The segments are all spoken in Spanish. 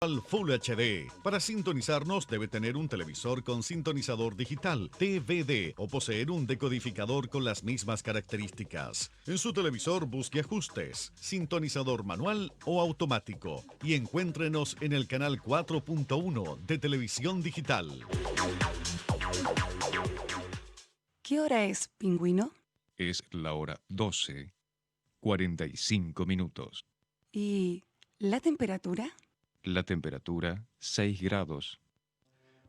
Al Full HD. Para sintonizarnos debe tener un televisor con sintonizador digital, TVD, o poseer un decodificador con las mismas características. En su televisor busque ajustes, sintonizador manual o automático y encuéntrenos en el canal 4.1 de televisión digital. ¿Qué hora es, pingüino? Es la hora 12:45. ¿Y la temperatura? La temperatura 6 grados.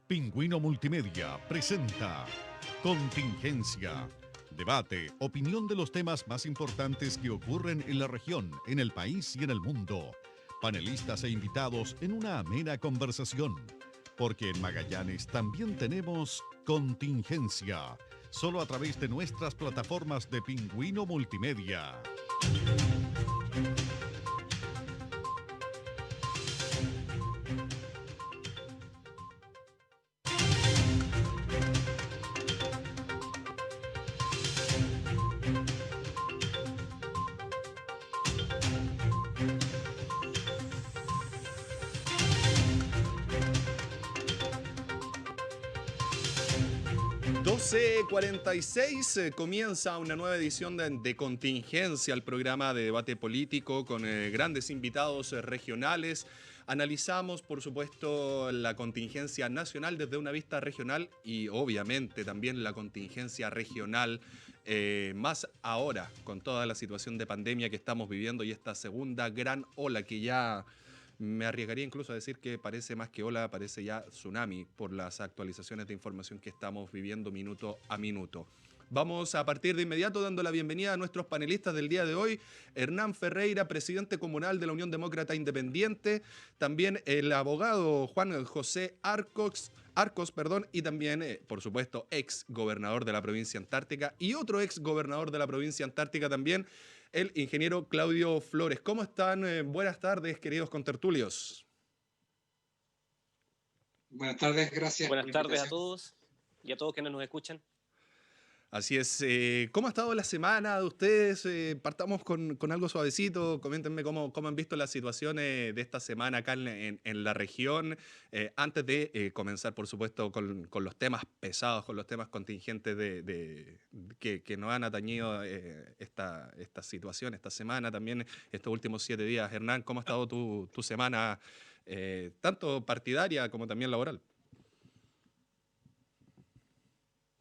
Pingüino Multimedia presenta Contingencia. Debate, opinión de los temas más importantes que ocurren en la región, en el país y en el mundo. Panelistas e invitados en una amena conversación. Porque en Magallanes también tenemos Contingencia. Solo a través de nuestras plataformas de Pingüino Multimedia. Comienza una nueva edición de Contingencia, el programa de debate político con grandes invitados regionales. Analizamos, por supuesto, la contingencia nacional desde una vista regional y obviamente también la contingencia regional, más ahora con toda la situación de pandemia que estamos viviendo y esta segunda gran ola que ya... Me arriesgaría incluso a decir que parece más que ola, parece ya tsunami por las actualizaciones de información que estamos viviendo minuto a minuto. Vamos a partir de inmediato dando la bienvenida a nuestros panelistas del día de hoy. Hernán Ferreira, presidente comunal de la Unión Demócrata Independiente. También el abogado Juan José Arcos, y también, por supuesto, ex gobernador de la provincia Antártica y otro ex gobernador de la provincia Antártica también, el ingeniero Claudio Flores. ¿Cómo están? Buenas tardes, queridos contertulios. Buenas tardes, gracias. Buenas tardes a todos y a todos quienes nos escuchan. Así es. ¿Cómo ha estado la semana de ustedes? Partamos con algo suavecito. Coméntenme cómo han visto las situaciones de esta semana acá en la región. Antes de comenzar, por supuesto, con los temas pesados, con los temas contingentes que nos han atañido esta situación, esta semana, también estos últimos 7 días. Hernán, ¿cómo ha estado tu semana, tanto partidaria como también laboral?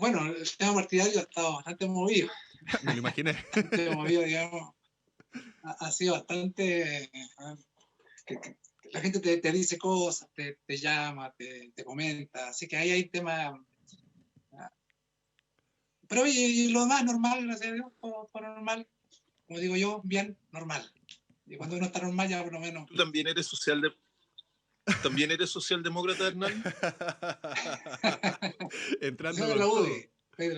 Bueno, el tema partidario ha estado bastante movido. Me lo imaginé. Bastante movido, digamos. Ha sido bastante... que la gente te dice cosas, te llama, te comenta. Así que ahí hay temas... Pero y lo demás normal, gracias a Dios, todo normal. Como digo yo, bien normal. Y cuando uno está normal ya por lo menos... ¿Tú también eres socialdemócrata, Hernán? Entrando soy de la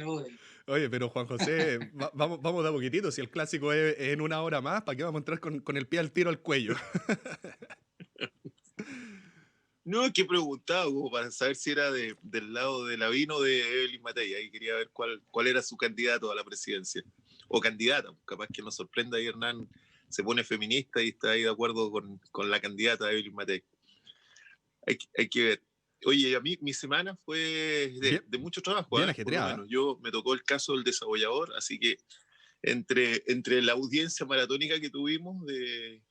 UDI. Oye, pero Juan José, vamos de a poquitito. Si el clásico es en una hora más, ¿para qué vamos a entrar con el pie al tiro al cuello? No, es que preguntaba como para saber si era del lado de Lavín o de Evelyn Matei. Ahí quería ver cuál era su candidato a la presidencia. O candidata, capaz que nos sorprenda y Hernán se pone feminista y está ahí de acuerdo con la candidata Evelyn Matei. Hay que ver. Oye, a mí mi semana fue de mucho trabajo. Bien ajetreada. Por lo menos. Me tocó el caso del desabollador, así que entre la audiencia maratónica que tuvimos,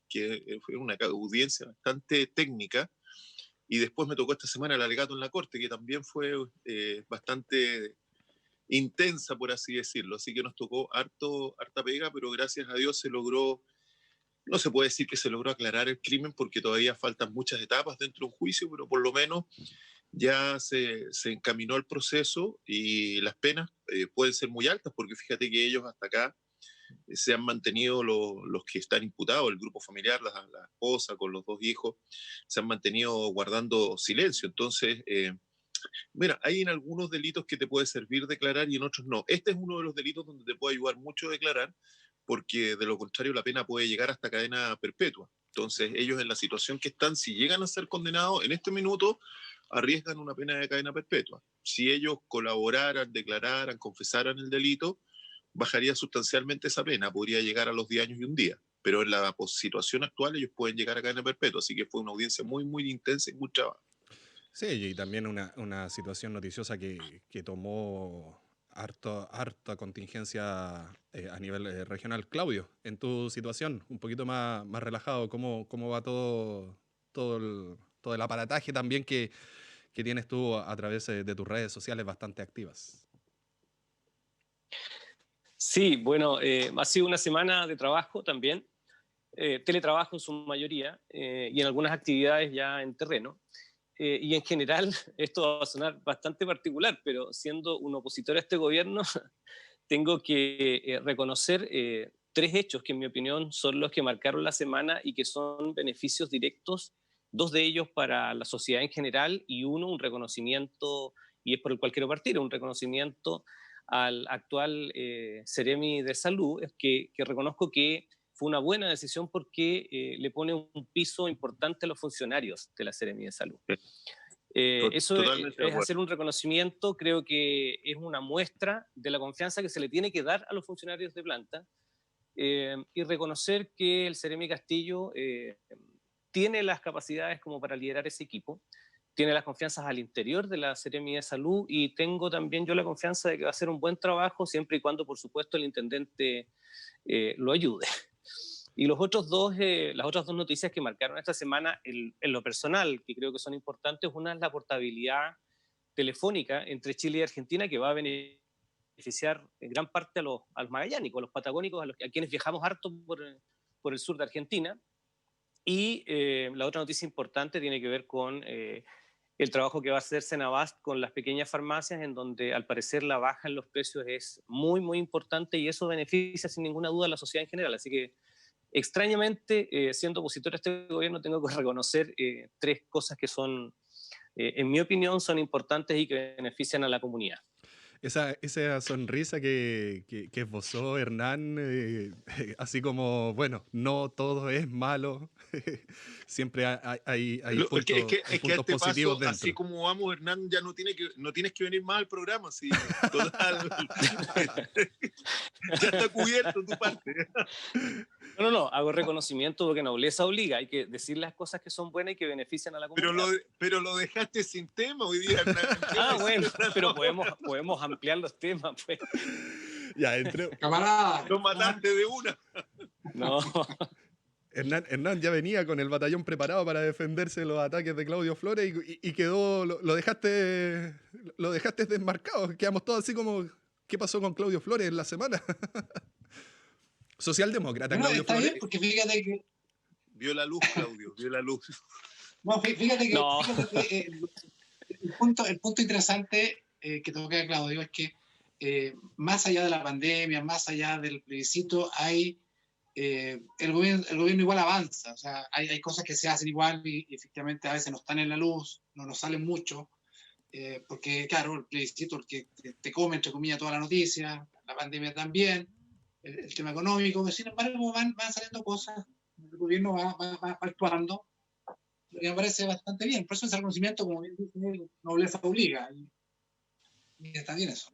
que fue una audiencia bastante técnica, y después me tocó esta semana el alegato en la Corte, que también fue bastante intensa, por así decirlo. Así que nos tocó harta pega, pero gracias a Dios se logró. No se puede decir que se logró aclarar el crimen porque todavía faltan muchas etapas dentro de un juicio, pero por lo menos ya se encaminó el proceso y las penas pueden ser muy altas porque fíjate que ellos hasta acá se han mantenido, los que están imputados, el grupo familiar, la esposa con los 2 hijos, se han mantenido guardando silencio. Entonces, mira, hay en algunos delitos que te puede servir declarar y en otros no. Este es uno de los delitos donde te puede ayudar mucho a declarar, porque de lo contrario la pena puede llegar hasta cadena perpetua. Entonces ellos en la situación que están, si llegan a ser condenados en este minuto, arriesgan una pena de cadena perpetua. Si ellos colaboraran, declararan, confesaran el delito, bajaría sustancialmente esa pena, podría llegar a los 10 años y un día. pero en la situación actual ellos pueden llegar a cadena perpetua, así que fue una audiencia muy, muy intensa y muy trabajo. Sí, y también una situación noticiosa que tomó harta contingencia a nivel regional. Claudio, en tu situación, un poquito más relajado, ¿cómo va todo el aparataje también que tienes tú a través de tus redes sociales bastante activas? Sí, bueno, ha sido una semana de trabajo también, teletrabajo en su mayoría, y en algunas actividades ya en terreno. Y en general, esto va a sonar bastante particular, pero siendo un opositor a este gobierno, tengo que reconocer tres hechos que en mi opinión son los que marcaron la semana y que son beneficios directos, dos de ellos para la sociedad en general y uno un reconocimiento, y es por el cual quiero partir, un reconocimiento al actual Seremi de Salud, es que reconozco que fue una buena decisión porque le pone un piso importante a los funcionarios de la Seremi de Salud. Eso es hacer un reconocimiento, creo que es una muestra de la confianza que se le tiene que dar a los funcionarios de planta, y reconocer que el Seremi Castillo tiene las capacidades como para liderar ese equipo, tiene las confianzas al interior de la Seremi de Salud y tengo también yo la confianza de que va a hacer un buen trabajo siempre y cuando, por supuesto, el intendente lo ayude. Y las otras dos noticias que marcaron esta semana en lo personal, que creo que son importantes, una es la portabilidad telefónica entre Chile y Argentina, que va a beneficiar en gran parte a los magallánicos, a los patagónicos, a quienes viajamos harto por el sur de Argentina. Y la otra noticia importante tiene que ver con el trabajo que va a hacer Senabast con las pequeñas farmacias, en donde al parecer la baja en los precios es muy, muy importante y eso beneficia sin ninguna duda a la sociedad en general. Así que extrañamente, siendo opositor a este gobierno, tengo que reconocer tres cosas que son, en mi opinión, son importantes y que benefician a la comunidad. Esa sonrisa que esbozó Hernán, así como, bueno, no todo es malo, siempre hay puntos positivos dentro. Así como vamos, Hernán, ya no tienes que venir más al programa, sí, total. Ya está cubierto tu parte. No, hago reconocimiento porque nobleza obliga, hay que decir las cosas que son buenas y que benefician a la comunidad. Pero lo dejaste sin tema hoy día, Hernán. Bueno, pero podemos ampliar los temas, pues. Ya, camarada. Lo mataste de una. No. Hernán ya venía con el batallón preparado para defenderse de los ataques de Claudio Flores y quedó, lo dejaste desmarcado. Quedamos todos así como, ¿qué pasó con Claudio Flores en la semana? Socialdemócrata, bueno, Claudio está Flores. Bien, porque fíjate que... Vio la luz, Claudio, vio la luz. No, fíjate que el punto interesante que toca Claudio es que más allá de la pandemia, más allá del plebiscito, el gobierno igual avanza. O sea, hay cosas que se hacen igual y efectivamente a veces no están en la luz, no nos salen mucho, porque claro, el plebiscito el que te come, entre comillas, toda la noticia, la pandemia también, el tema económico, sin embargo van saliendo cosas, el gobierno va actuando, lo que me parece bastante bien. Por eso ese reconocimiento, como bien dice, nobleza obliga, y está bien eso.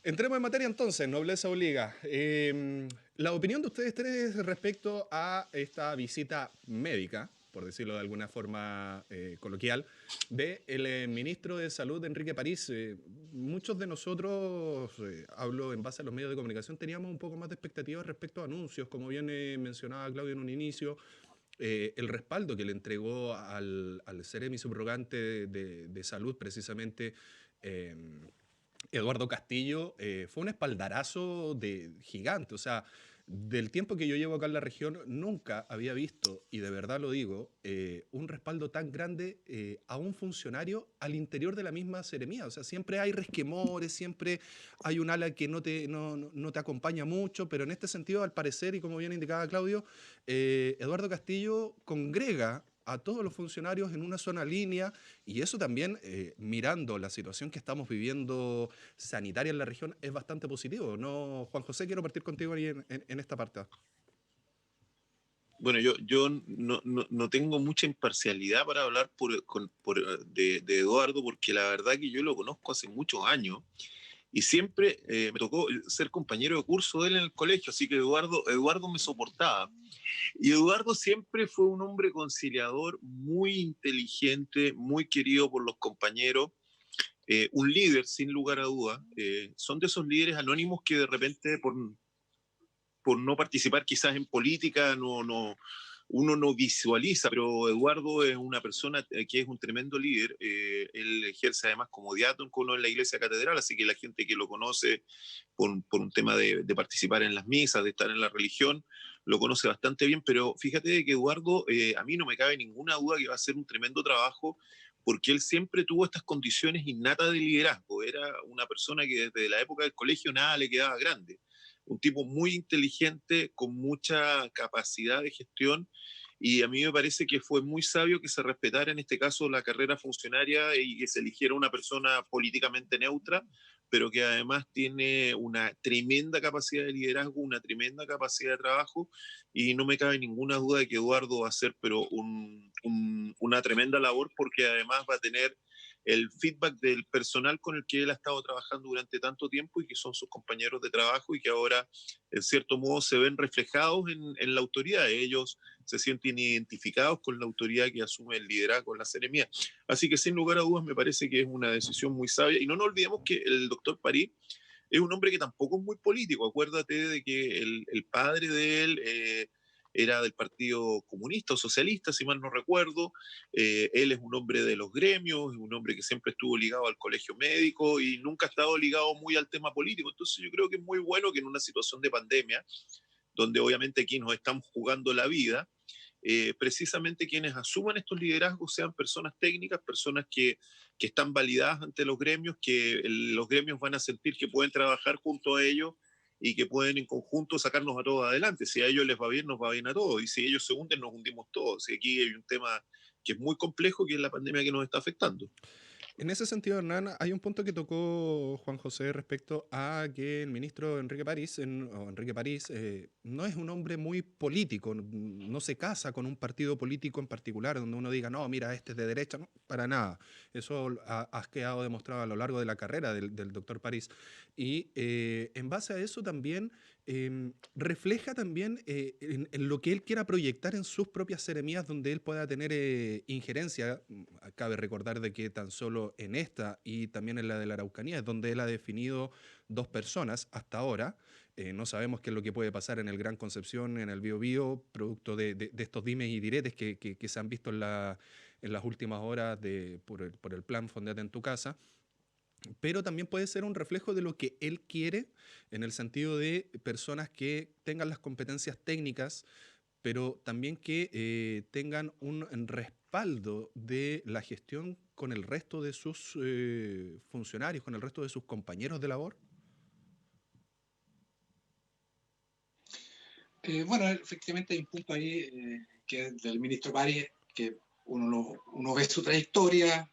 Entremos en materia entonces, nobleza obliga. La opinión de ustedes tres respecto a esta visita médica, por decirlo de alguna forma coloquial, del ministro de Salud, Enrique París. Muchos de nosotros, hablo en base a los medios de comunicación, teníamos un poco más de expectativas respecto a anuncios, como bien mencionaba Claudio en un inicio, el respaldo que le entregó al Seremi subrogante de Salud, precisamente Eduardo Castillo, fue un espaldarazo gigante. O sea, del tiempo que yo llevo acá en la región, nunca había visto, y de verdad lo digo, un respaldo tan grande a un funcionario al interior de la misma seremía. O sea, siempre hay resquemores, siempre hay un ala que no te acompaña mucho, pero en este sentido, al parecer, y como bien indicaba Claudio, Eduardo Castillo congrega a todos los funcionarios en una sola línea, y eso también, mirando la situación que estamos viviendo sanitaria en la región, es bastante positivo, ¿no? Juan José, quiero partir contigo ahí en esta parte. Bueno, yo no tengo mucha imparcialidad para hablar de Eduardo, porque la verdad que yo lo conozco hace muchos años, y siempre me tocó ser compañero de curso de él en el colegio, así que Eduardo me soportaba. Y Eduardo siempre fue un hombre conciliador, muy inteligente, muy querido por los compañeros, un líder sin lugar a duda. Son de esos líderes anónimos que de repente por no participar quizás en política uno no visualiza, pero Eduardo es una persona que es un tremendo líder. Él ejerce además como diácono en la iglesia catedral, así que la gente que lo conoce por un tema de participar en las misas, de estar en la religión, lo conoce bastante bien. Pero fíjate que Eduardo, a mí no me cabe ninguna duda que va a hacer un tremendo trabajo, porque él siempre tuvo estas condiciones innatas de liderazgo. Era una persona que desde la época del colegio nada le quedaba grande. Un tipo muy inteligente, con mucha capacidad de gestión, y a mí me parece que fue muy sabio que se respetara en este caso la carrera funcionaria y que se eligiera una persona políticamente neutra, pero que además tiene una tremenda capacidad de liderazgo, una tremenda capacidad de trabajo, y no me cabe ninguna duda de que Eduardo va a hacer pero una tremenda labor, porque además va a tener el feedback del personal con el que él ha estado trabajando durante tanto tiempo y que son sus compañeros de trabajo y que ahora, en cierto modo, se ven reflejados en la autoridad. Ellos se sienten identificados con la autoridad que asume el liderazgo en la seremía. Así que, sin lugar a dudas, me parece que es una decisión muy sabia. Y no nos olvidemos que el doctor París es un hombre que tampoco es muy político. Acuérdate de que el padre de él era del Partido Comunista o Socialista, si mal no recuerdo. Él es un hombre de los gremios, es un hombre que siempre estuvo ligado al colegio médico y nunca ha estado ligado muy al tema político. Entonces yo creo que es muy bueno que en una situación de pandemia, donde obviamente aquí nos estamos jugando la vida, precisamente quienes asuman estos liderazgos sean personas técnicas, personas que están validadas ante los gremios, que los gremios van a sentir que pueden trabajar junto a ellos y que pueden en conjunto sacarnos a todos adelante. Si a ellos les va bien, nos va bien a todos. Y si ellos se hunden, nos hundimos todos. Y aquí hay un tema que es muy complejo, que es la pandemia que nos está afectando. En ese sentido, Hernán, hay un punto que tocó Juan José respecto a que el ministro Enrique París, no es un hombre muy político, no se casa con un partido político en particular, donde uno diga, no, mira, este es de derecha, no, para nada. Eso ha quedado demostrado a lo largo de la carrera del doctor París. Y en base a eso también refleja también en lo que él quiera proyectar en sus propias seremías, donde él pueda tener injerencia. Cabe recordar de que tan solo en esta y también en la de la Araucanía es donde él ha definido 2 personas hasta ahora. No sabemos qué es lo que puede pasar en el Gran Concepción, en el Biobío, producto de estos dimes y diretes que se han visto en las últimas horas por el plan Fondate en tu Casa. Pero también puede ser un reflejo de lo que él quiere, en el sentido de personas que tengan las competencias técnicas, pero también que tengan un respaldo de la gestión con el resto de sus funcionarios, con el resto de sus compañeros de labor. Bueno, efectivamente hay un punto ahí que es del ministro París, que uno ve su trayectoria,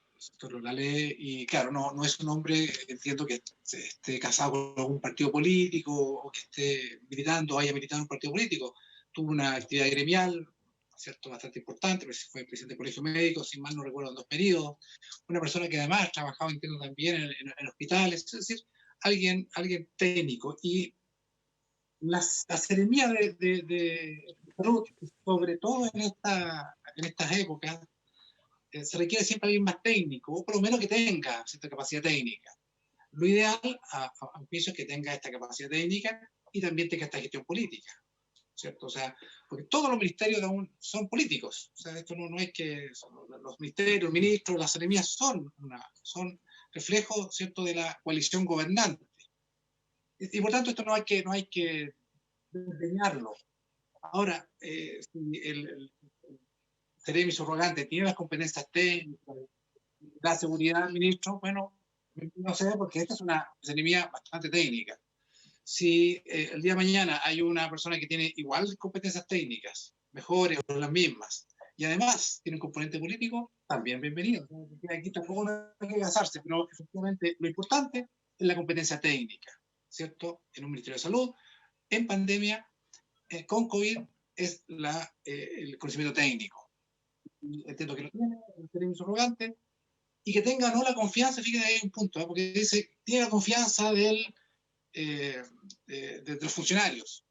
la lee, y claro, no es un hombre, entiendo, que esté casado con algún partido político o que esté militando, haya militado en un partido político. Tuvo una actividad gremial, ¿cierto?, bastante importante, pero fue presidente del Colegio Médico, sin mal no recuerdo, en 2 periodos. Una persona que además trabajaba, entiendo, también en hospitales, es decir, alguien técnico. Y la seremía de salud, sobre todo en estas épocas, se requiere siempre alguien más técnico, o por lo menos que tenga cierta capacidad técnica. Lo ideal, a mi juicio, es que tenga esta capacidad técnica y también tenga esta gestión política, ¿cierto? O sea, porque todos los ministerios son políticos. O sea, esto no es que los ministerios, los ministros, las seremías son reflejos, ¿cierto?, de la coalición gobernante. Y por tanto, esto no hay que desdeñarlo. Ahora, si el seremi subrogante tiene las competencias técnicas, la seguridad del ministro, bueno, no sé, porque esta es una seremía bastante técnica. Si el día de mañana hay una persona que tiene igual competencias técnicas, mejores o las mismas, y además tiene un componente político, también bienvenido. Aquí tampoco hay que casarse, pero efectivamente lo importante es la competencia técnica, ¿cierto? En un Ministerio de Salud, en pandemia, con COVID, es el conocimiento técnico. Entiendo que lo tiene el seremi subrogante, y que tenga no la confianza, fíjate, hay un punto, porque dice, tiene la confianza de los funcionarios.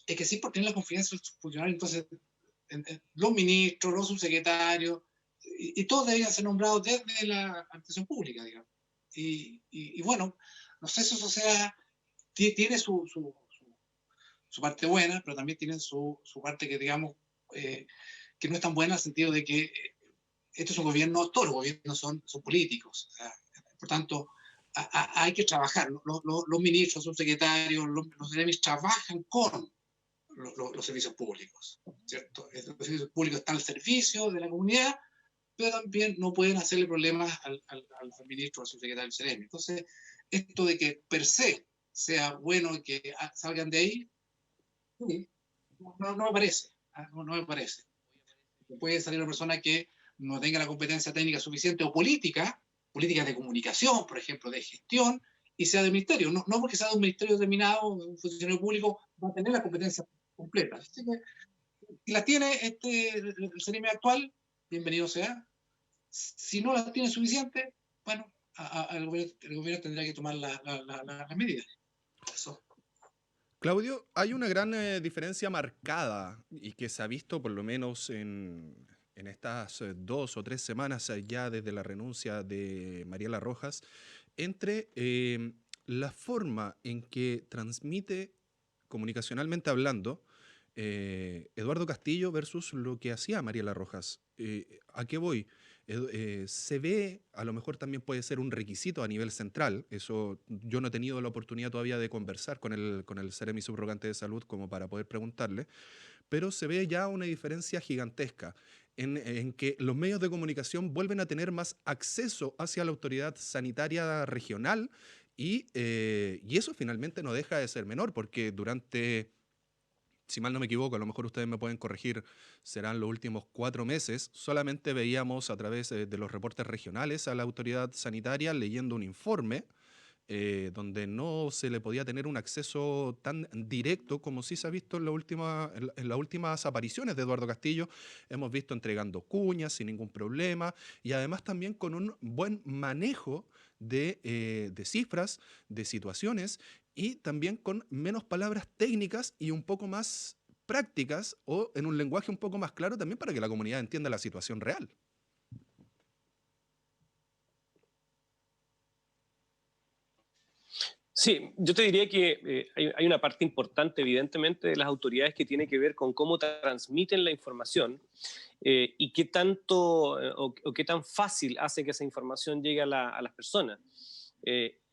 Es que sí, por tener la confianza de los funcionarios, entonces los ministros, los subsecretarios, y todos deberían ser nombrados desde la administración pública, digamos. Y bueno, no sé si eso sea, tiene su parte buena, pero también tiene su parte que, digamos, que no es tan buena en el sentido de que este es un gobierno, todos los gobiernos son políticos. O sea, por tanto, hay que trabajar. Los ministros, los subsecretarios, los servicios trabajan con los servicios públicos, ¿cierto? Los servicios públicos están al servicio de la comunidad, pero también no pueden hacerle problemas al ministro o al subsecretario del CEREMI. Entonces, esto de que per se sea bueno que salgan de ahí, no me parece. No me parece. Puede salir una persona que no tenga la competencia técnica suficiente o políticas de comunicación, por ejemplo, de gestión, y sea del ministerio. No porque sea de un ministerio determinado, un funcionario público, va a tener la competencia completa. Así que, si la tiene el CEREMI actual, bienvenido sea. Si no la tiene suficiente, bueno, el gobierno tendrá que tomar las medidas. Eso. Claudio, hay una gran diferencia marcada y que se ha visto por lo menos en estas 2 o 3 semanas ya desde la renuncia de Mariela Rojas entre la forma en que transmite comunicacionalmente hablando Eduardo Castillo versus lo que hacía Mariela Rojas. ¿A qué voy? Se ve, a lo mejor también puede ser un requisito a nivel central, eso yo no he tenido la oportunidad todavía de conversar con el CEREMI subrogante de salud como para poder preguntarle, pero se ve ya una diferencia gigantesca en que los medios de comunicación vuelven a tener más acceso hacia la autoridad sanitaria regional y eso finalmente no deja de ser menor, porque durante, si mal no me equivoco, a lo mejor ustedes me pueden corregir, serán los últimos 4 meses, solamente veíamos a través de los reportes regionales a la autoridad sanitaria leyendo un informe donde no se le podía tener un acceso tan directo como sí se ha visto en las últimas apariciones de Eduardo Castillo. Hemos visto entregando cuñas sin ningún problema y además también con un buen manejo de cifras, de situaciones, y también con menos palabras técnicas y un poco más prácticas o en un lenguaje un poco más claro también para que la comunidad entienda la situación real. Sí, yo te diría que hay una parte importante, evidentemente, de las autoridades que tiene que ver con cómo transmiten la información y qué tanto o qué tan fácil hace que esa información llegue a las personas.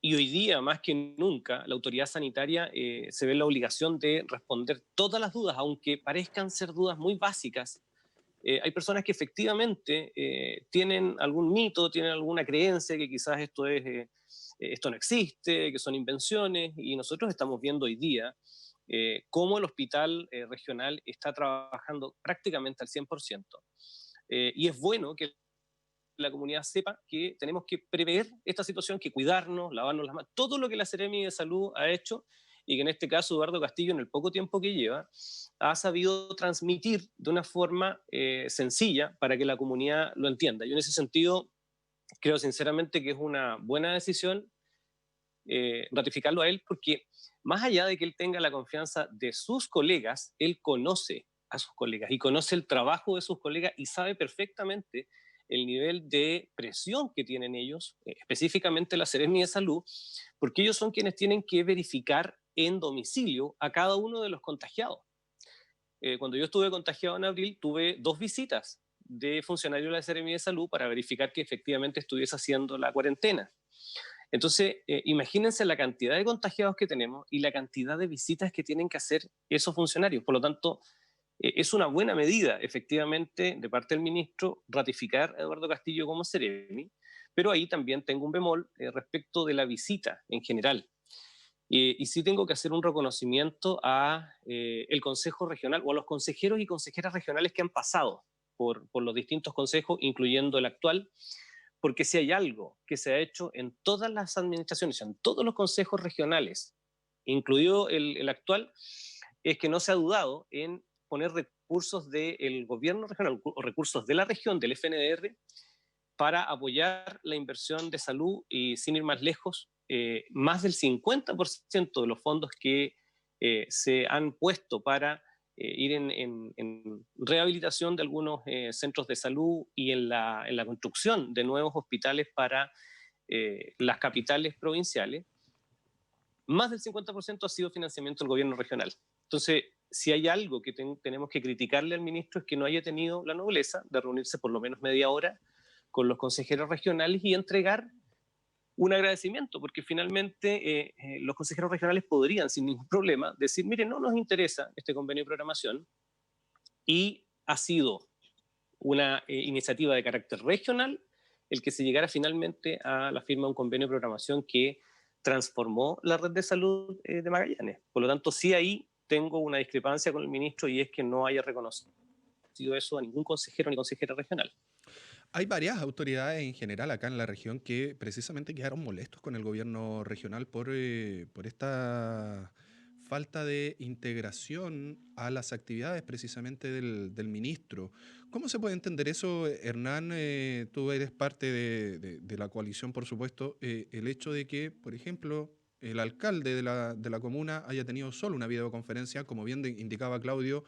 Y hoy día, más que nunca, la autoridad sanitaria se ve en la obligación de responder todas las dudas, aunque parezcan ser dudas muy básicas. Hay personas que efectivamente tienen algún mito, tienen alguna creencia que quizás esto no existe, que son invenciones, y nosotros estamos viendo hoy día cómo el hospital regional está trabajando prácticamente al 100%. Y es bueno que la comunidad sepa que tenemos que prever esta situación, que cuidarnos, lavarnos las manos, todo lo que la Seremi de Salud ha hecho, y que en este caso Eduardo Castillo, en el poco tiempo que lleva, ha sabido transmitir de una forma sencilla para que la comunidad lo entienda. Yo en ese sentido creo sinceramente que es una buena decisión ratificarlo a él, porque más allá de que él tenga la confianza de sus colegas, él conoce a sus colegas y conoce el trabajo de sus colegas y sabe perfectamente el nivel de presión que tienen ellos, específicamente la Seremi de Salud, porque ellos son quienes tienen que verificar en domicilio a cada uno de los contagiados. Cuando yo estuve contagiado en abril, tuve 2 visitas de funcionarios de la Seremi de Salud para verificar que efectivamente estuviese haciendo la cuarentena. Entonces, imagínense la cantidad de contagiados que tenemos y la cantidad de visitas que tienen que hacer esos funcionarios. Por lo tanto, es una buena medida, efectivamente, de parte del ministro, ratificar a Eduardo Castillo como Seremi, pero ahí también tengo un bemol respecto de la visita en general. Y sí tengo que hacer un reconocimiento a el Consejo Regional o a los consejeros y consejeras regionales que han pasado por los distintos consejos, incluyendo el actual, porque si hay algo que se ha hecho en todas las administraciones, en todos los consejos regionales, incluido el actual, es que no se ha dudado en poner recursos del gobierno regional o recursos de la región, del FNDR, para apoyar la inversión de salud y, sin ir más lejos, más del 50% de los fondos que se han puesto para ir en rehabilitación de algunos centros de salud y en la construcción de nuevos hospitales para las capitales provinciales, más del 50% ha sido financiamiento del gobierno regional. Entonces, si hay algo que tenemos que criticarle al ministro es que no haya tenido la nobleza de reunirse por lo menos media hora con los consejeros regionales y entregar un agradecimiento, porque finalmente los consejeros regionales podrían sin ningún problema decir, mire, no nos interesa este convenio de programación, y ha sido una iniciativa de carácter regional el que se llegara finalmente a la firma de un convenio de programación que transformó la red de salud de Magallanes. Por lo tanto, sí ahí tengo una discrepancia con el ministro, y es que no haya reconocido eso a ningún consejero ni consejera regional. Hay varias autoridades en general acá en la región que precisamente quedaron molestos con el gobierno regional por esta falta de integración a las actividades precisamente del ministro. ¿Cómo se puede entender eso, Hernán? Tú eres parte de la coalición, por supuesto. El hecho de que, por ejemplo, el alcalde de la comuna haya tenido solo una videoconferencia, como bien indicaba Claudio,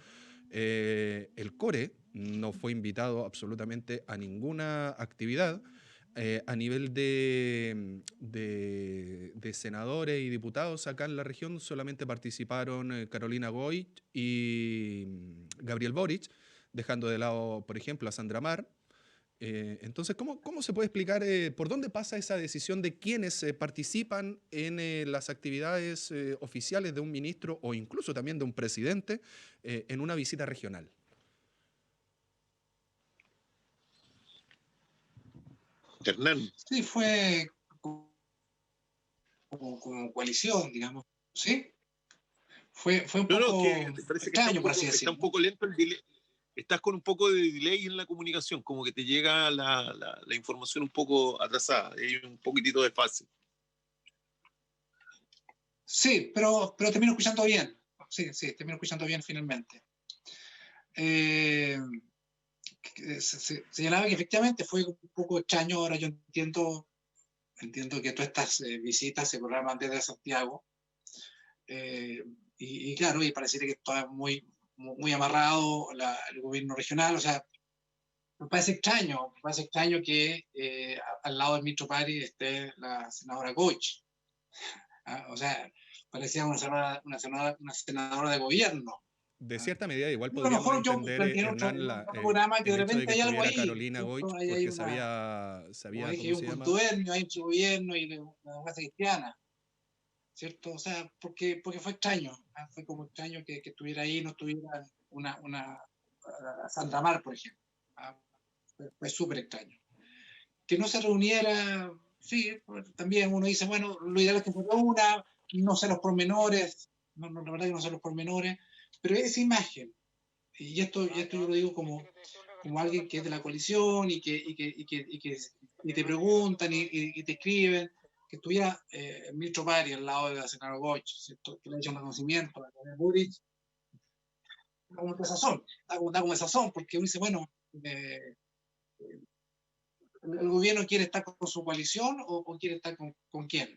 el CORE no fue invitado absolutamente a ninguna actividad. A nivel de senadores y diputados acá en la región solamente participaron Carolina Goy y Gabriel Boric, dejando de lado, por ejemplo, a Sandra Mar. Entonces, ¿cómo se puede explicar por dónde pasa esa decisión de quienes participan en las actividades oficiales de un ministro o incluso también de un presidente en una visita regional? Hernán. Sí, fue como coalición, digamos, ¿sí? Fue un poco que parece extraño, por así está decirlo. un poco lento el delay. Estás con un poco de delay en la comunicación, como que te llega la información un poco atrasada, hay un poquitito de fase. Sí, pero termino escuchando bien. Sí, termino escuchando bien finalmente. Se señalaba que efectivamente fue un poco extraño. Ahora yo entiendo que todas estas visitas se programan desde Santiago. Y claro, y pareciera que está muy amarrado el gobierno regional. O sea, me parece extraño que al lado del ministro Pari esté la senadora Goich. O sea, parecía una senadora de gobierno. De cierta medida, igual A lo podríamos mejor yo entender, planteé Hernán, otro programa que de el hecho de repente que hay algo estuviera ahí, Carolina ¿cierto? Goich, Hay porque como dije, ¿cómo un se llama? contubernio, hay entre gobierno y la democracia cristiana, ¿cierto? O sea, porque fue extraño, fue como extraño que estuviera ahí, no estuviera una Sandra Mar, por ejemplo. Fue súper extraño. Que no se reuniera, sí, también uno dice, bueno, lo ideal es que se reúna, no sé los pormenores, la verdad que no sé los pormenores, pero esa imagen, y esto yo lo digo como alguien que es de la coalición y que te preguntan y te escriben, que estuviera el ministro Pari al lado de la senadora Goich, ¿cierto? Que le haya un reconocimiento a la Boric, da como sazón, porque uno dice, bueno, ¿el gobierno quiere estar con su coalición o quiere estar con quién?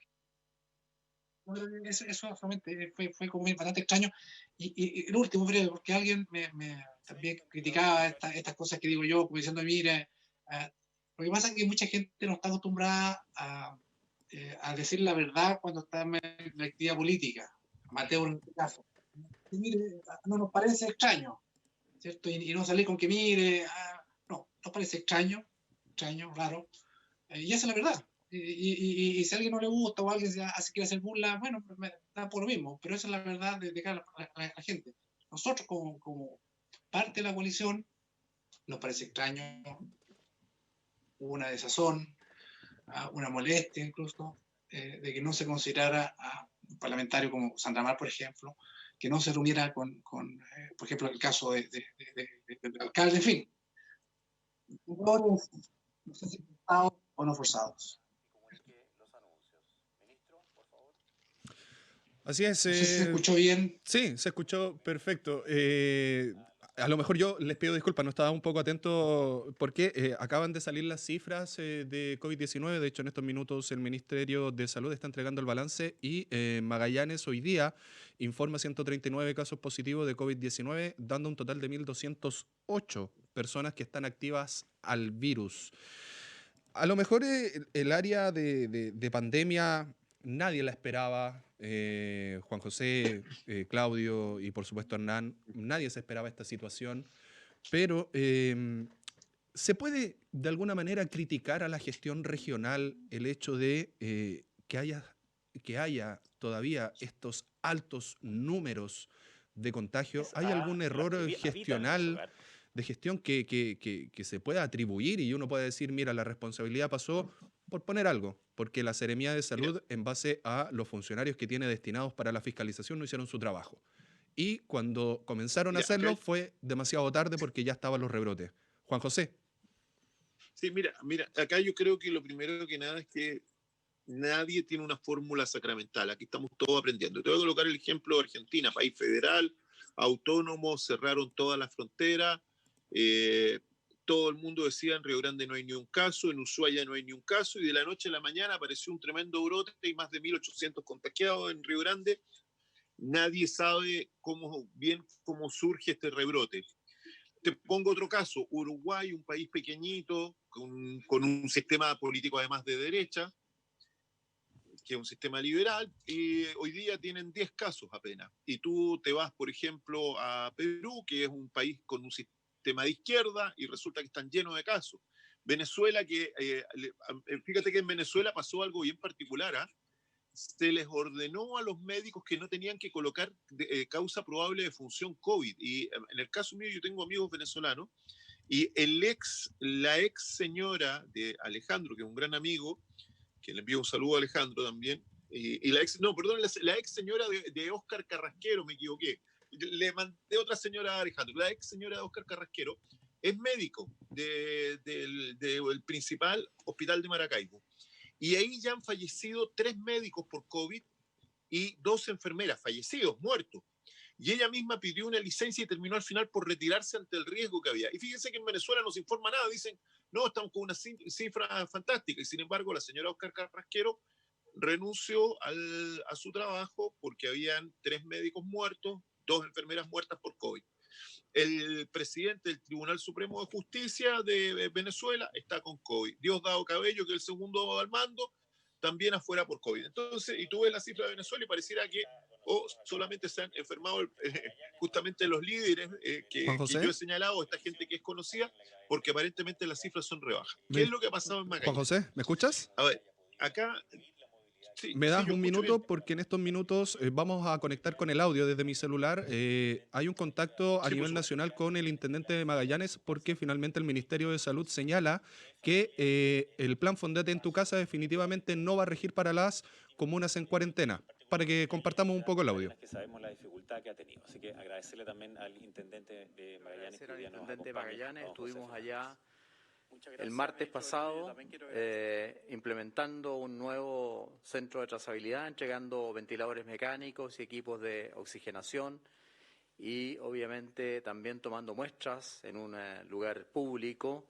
Eso realmente fue como bastante extraño. Y el último, breve, porque alguien también criticaba estas cosas que digo yo, como diciendo, mire, lo que pasa es que mucha gente no está acostumbrada a decir la verdad cuando está en la actividad política, Mateo en este caso. Y mire, no nos parece extraño, ¿cierto? Y no salir con que mire, no, nos parece extraño, raro, y esa es la verdad. Y si a alguien no le gusta o alguien quiere hacer burla, bueno, pues me da por lo mismo, pero esa es la verdad de cara a la gente. Nosotros como parte de la coalición nos parece extraño, una desazón, una molestia incluso, de que no se considerara a un parlamentario como Sandra Mar, por ejemplo, que no se reuniera con por ejemplo, el caso del alcalde, en fin. No sé si forzados o no forzados. Así es. No sé si se escuchó bien. Sí, se escuchó perfecto. A lo mejor yo les pido disculpas, no estaba un poco atento porque acaban de salir las cifras de COVID-19. De hecho, en estos minutos el Ministerio de Salud está entregando el balance y Magallanes hoy día informa 139 casos positivos de COVID-19, dando un total de 1.208 personas que están activas al virus. A lo mejor el área de pandemia nadie la esperaba. Juan José, Claudio y por supuesto Hernán, nadie se esperaba esta situación, pero ¿se puede de alguna manera criticar a la gestión regional el hecho de que haya todavía estos altos números de contagio? ¿Hay algún error gestional de gestión que se pueda atribuir y uno puede decir, mira, la responsabilidad pasó por poner algo, porque la Seremía de Salud, en base a los funcionarios que tiene destinados para la fiscalización, no hicieron su trabajo? Y cuando comenzaron a hacerlo fue demasiado tarde porque ya estaban los rebrotes. Juan José. Sí, mira, acá yo creo que lo primero que nada es que nadie tiene una fórmula sacramental. Aquí estamos todos aprendiendo. Te voy a colocar el ejemplo de Argentina, país federal, autónomo, cerraron todas las fronteras. Todo el mundo decía en Río Grande no hay ni un caso, en Ushuaia no hay ni un caso, y de la noche a la mañana apareció un tremendo brote y más de 1.800 contagiados en Río Grande. Nadie sabe cómo surge este rebrote. Te pongo otro caso, Uruguay, un país pequeñito, con un sistema político además de derecha, que es un sistema liberal, y hoy día tienen 10 casos apenas. Y tú te vas, por ejemplo, a Perú, que es un país con un sistema de izquierda, y resulta que están llenos de casos. Venezuela, fíjate que en Venezuela pasó algo bien particular, ¿eh? Se les ordenó a los médicos que no tenían que colocar causa probable de función COVID. Y en el caso mío, yo tengo amigos venezolanos, y la ex señora de Alejandro, que es un gran amigo, que le envío un saludo a Alejandro también, la ex señora de Óscar Carrasquero, me equivoqué, le mandé otra señora a Alejandro, la ex señora de Óscar Carrasquero es médico del principal hospital de Maracaibo, y ahí ya han fallecido 3 médicos por COVID y 2 enfermeras fallecidos, muertos. Y ella misma pidió una licencia y terminó al final por retirarse ante el riesgo que había. Y fíjense que en Venezuela no se informa nada, dicen, no, estamos con una cifra fantástica. Y sin embargo, la señora Óscar Carrasquero renunció a su trabajo porque habían 3 médicos muertos, 2 enfermeras muertas por COVID. El presidente del Tribunal Supremo de Justicia de Venezuela está con COVID. Diosdado Cabello, que es el segundo al mando, también afuera por COVID. Entonces, y tú ves la cifra de Venezuela y pareciera que solamente se han enfermado justamente los líderes que yo he señalado, esta gente que es conocida, porque aparentemente las cifras son rebajas. ¿Qué es lo que ha pasado en Magallanes? Juan José, ¿me escuchas? A ver, acá... Sí, ¿me das un minuto? Porque en estos minutos vamos a conectar con el audio desde mi celular. Hay un contacto a nivel nacional con el intendente de Magallanes porque finalmente el Ministerio de Salud señala que el plan Fondate en tu casa definitivamente no va a regir para las comunas en cuarentena. Para que compartamos un poco el audio. Que sabemos la dificultad que ha tenido. Así que agradecerle también al intendente de Magallanes. Estuvimos allá el martes pasado implementando un nuevo centro de trazabilidad, entregando ventiladores mecánicos y equipos de oxigenación y obviamente también tomando muestras en un lugar público.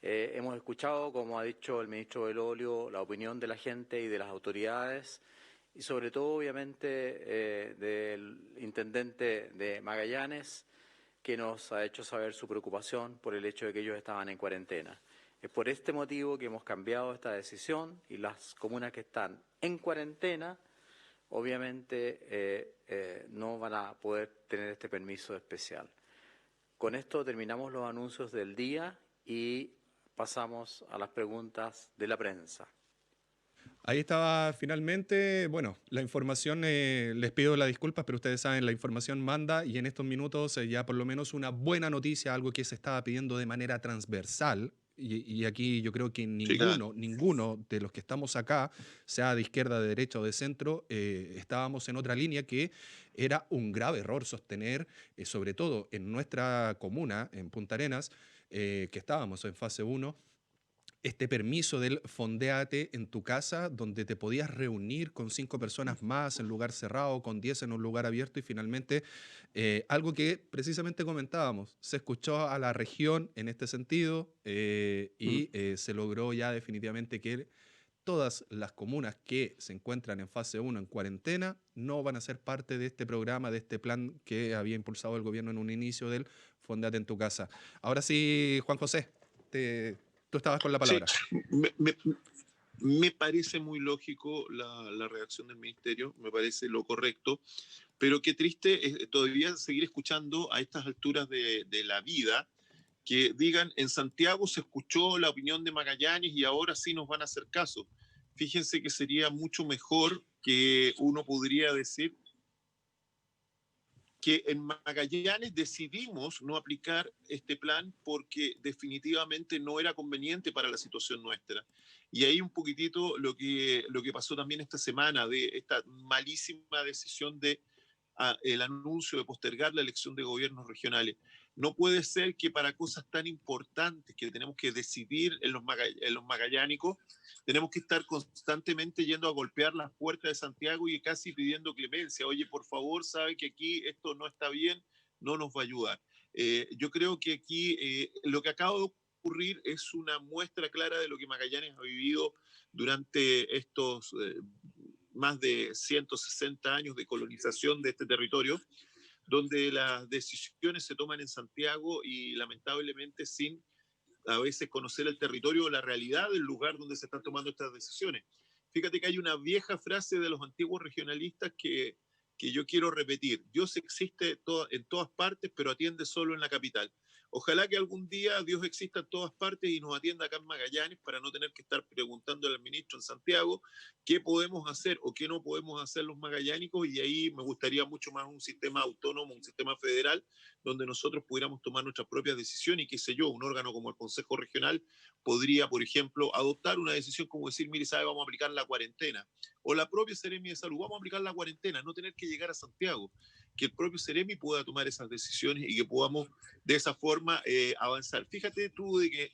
Hemos escuchado, como ha dicho el ministro Belolio, la opinión de la gente y de las autoridades y sobre todo obviamente del intendente de Magallanes, que nos ha hecho saber su preocupación por el hecho de que ellos estaban en cuarentena. Es por este motivo que hemos cambiado esta decisión y las comunas que están en cuarentena obviamente no van a poder tener este permiso especial. Con esto terminamos los anuncios del día y pasamos a las preguntas de la prensa. Ahí estaba finalmente, bueno, la información, les pido las disculpas, pero ustedes saben, la información manda y en estos minutos ya por lo menos una buena noticia, algo que se estaba pidiendo de manera transversal. Y aquí yo creo que ninguno de los que estamos acá, sea de izquierda, de derecha o de centro, estábamos en otra línea que era un grave error sostener, sobre todo en nuestra comuna, en Punta Arenas, que estábamos en fase 1, este permiso del Fondéate en tu casa, donde te podías reunir con 5 personas más en lugar cerrado, con 10 en un lugar abierto y finalmente algo que precisamente comentábamos, se escuchó a la región en este sentido y se logró ya definitivamente que todas las comunas que se encuentran en fase 1 en cuarentena no van a ser parte de este programa, de este plan que había impulsado el gobierno en un inicio del Fondate en tu casa. Ahora sí, Juan José, tú estabas con la Sí, palabra. me parece muy lógico la reacción del ministerio, me parece lo correcto, pero qué triste es todavía seguir escuchando a estas alturas de la vida que digan en Santiago se escuchó la opinión de Magallanes y ahora sí nos van a hacer caso. Fíjense que sería mucho mejor que uno podría decir que en Magallanes decidimos no aplicar este plan porque definitivamente no era conveniente para la situación nuestra. Y ahí un poquitito lo que pasó también esta semana de esta malísima decisión de el anuncio de postergar la elección de gobiernos regionales. No puede ser que para cosas tan importantes que tenemos que decidir en los magallánicos, tenemos que estar constantemente yendo a golpear las puertas de Santiago y casi pidiendo clemencia. Oye, por favor, sabe que aquí esto no está bien, no nos va a ayudar. Yo creo que aquí lo que acaba de ocurrir es una muestra clara de lo que Magallanes ha vivido durante estos más de 160 años de colonización de este territorio, donde las decisiones se toman en Santiago y lamentablemente sin a veces conocer el territorio o la realidad del lugar donde se están tomando estas decisiones. Fíjate que hay una vieja frase de los antiguos regionalistas que yo quiero repetir. Dios existe en todas partes, pero atiende solo en la capital. Ojalá que algún día Dios exista en todas partes y nos atienda acá en Magallanes para no tener que estar preguntándole al ministro en Santiago qué podemos hacer o qué no podemos hacer los magallánicos, y ahí me gustaría mucho más un sistema autónomo, un sistema federal, donde nosotros pudiéramos tomar nuestras propias decisiones y qué sé yo, un órgano como el Consejo Regional podría, por ejemplo, adoptar una decisión como decir, mire, sabe, vamos a aplicar la cuarentena, o la propia Seremi de Salud, vamos a aplicar la cuarentena, no tener que llegar a Santiago, que el propio Seremi pueda tomar esas decisiones y que podamos de esa forma avanzar. Fíjate tú de que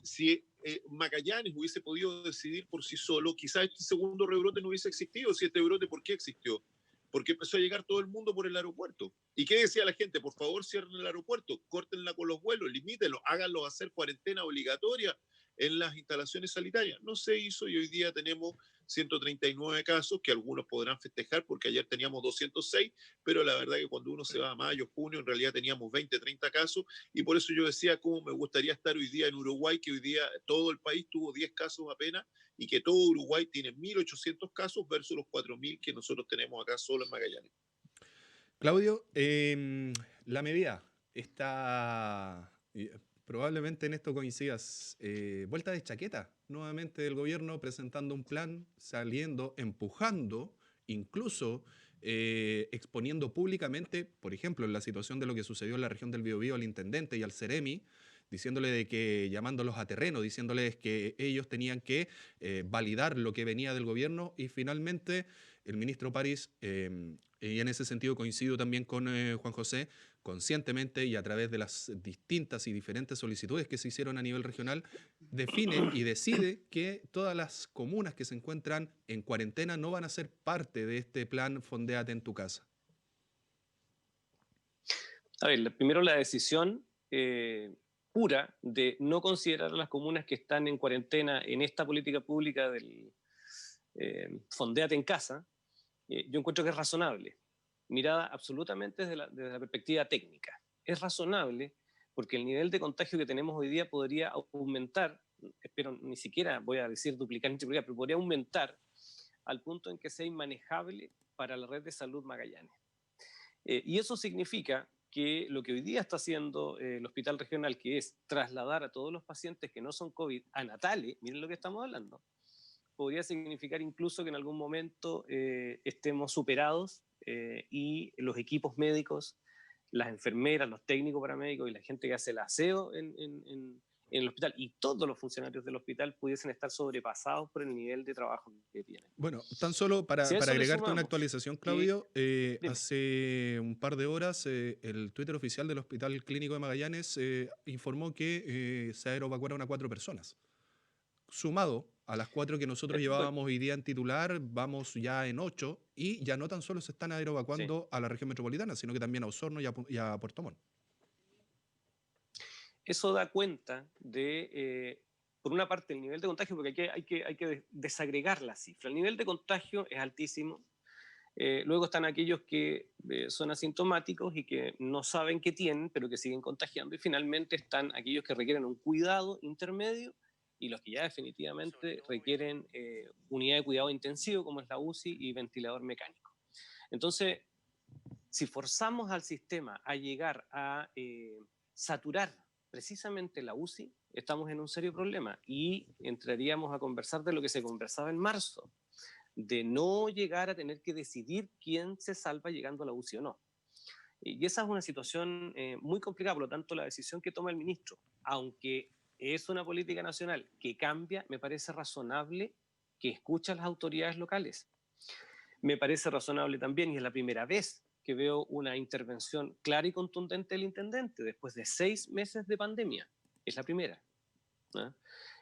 si Magallanes hubiese podido decidir por sí solo, quizás este segundo rebrote no hubiese existido. Si este brote, ¿por qué existió? Porque empezó a llegar todo el mundo por el aeropuerto. ¿Y qué decía la gente? Por favor, cierren el aeropuerto, córtenla con los vuelos, limítenlo, háganlo hacer cuarentena obligatoria en las instalaciones sanitarias. No se hizo y hoy día tenemos 139 casos, que algunos podrán festejar porque ayer teníamos 206, pero la verdad que cuando uno se va a mayo, junio, en realidad teníamos 20, 30 casos, y por eso yo decía cómo me gustaría estar hoy día en Uruguay, que hoy día todo el país tuvo 10 casos apenas, y que todo Uruguay tiene 1.800 casos versus los 4.000 que nosotros tenemos acá solo en Magallanes. Claudio, la medida está, probablemente en esto coincidas, vuelta de chaqueta nuevamente del gobierno presentando un plan, saliendo, empujando, incluso exponiendo públicamente, por ejemplo, en la situación de lo que sucedió en la región del Biobío al intendente y al Seremi, diciéndole de que, llamándolos a terreno, diciéndoles que ellos tenían que validar lo que venía del gobierno, y finalmente el ministro París, y en ese sentido coincido también con Juan José, conscientemente y a través de las distintas y diferentes solicitudes que se hicieron a nivel regional, define y decide que todas las comunas que se encuentran en cuarentena no van a ser parte de este plan Fondéate en tu casa. A ver, primero la decisión pura de no considerar a las comunas que están en cuarentena en esta política pública del Fondéate en casa, yo encuentro que es razonable, mirada absolutamente desde la perspectiva técnica. Es razonable porque el nivel de contagio que tenemos hoy día podría aumentar, espero ni siquiera voy a decir duplicar ni triplicar, pero podría aumentar al punto en que sea inmanejable para la red de salud Magallanes. Y eso significa que lo que hoy día está haciendo el hospital regional, que es trasladar a todos los pacientes que no son COVID a Natale, miren lo que estamos hablando, podría significar incluso que en algún momento estemos superados y los equipos médicos, las enfermeras, los técnicos paramédicos y la gente que hace el aseo en el hospital y todos los funcionarios del hospital pudiesen estar sobrepasados por el nivel de trabajo que tienen. Bueno, tan solo para agregarte una actualización, Claudio, hace un par de horas el Twitter oficial del Hospital Clínico de Magallanes informó que se aeroevacuaron a 4 personas sumado a las 4 que nosotros llevábamos hoy día en titular, vamos ya en 8 y ya no tan solo se están aeroevacuando a la región metropolitana, sino que también a Osorno y a Puerto Montt. Eso da cuenta de, por una parte, el nivel de contagio, porque hay que desagregar la cifra. El nivel de contagio es altísimo. Luego están aquellos que son asintomáticos y que no saben qué tienen, pero que siguen contagiando. Y finalmente están aquellos que requieren un cuidado intermedio y los que ya definitivamente requieren unidad de cuidado intensivo, como es la UCI y ventilador mecánico. Entonces, si forzamos al sistema a llegar a saturar precisamente la UCI, estamos en un serio problema y entraríamos a conversar de lo que se conversaba en marzo, de no llegar a tener que decidir quién se salva llegando a la UCI o no. Y esa es una situación muy complicada, por lo tanto la decisión que toma el ministro, aunque es una política nacional que cambia, me parece razonable que escuche a las autoridades locales. Me parece razonable también, y es la primera vez que veo una intervención clara y contundente del intendente después de 6 meses de pandemia. Es la primera, ¿no?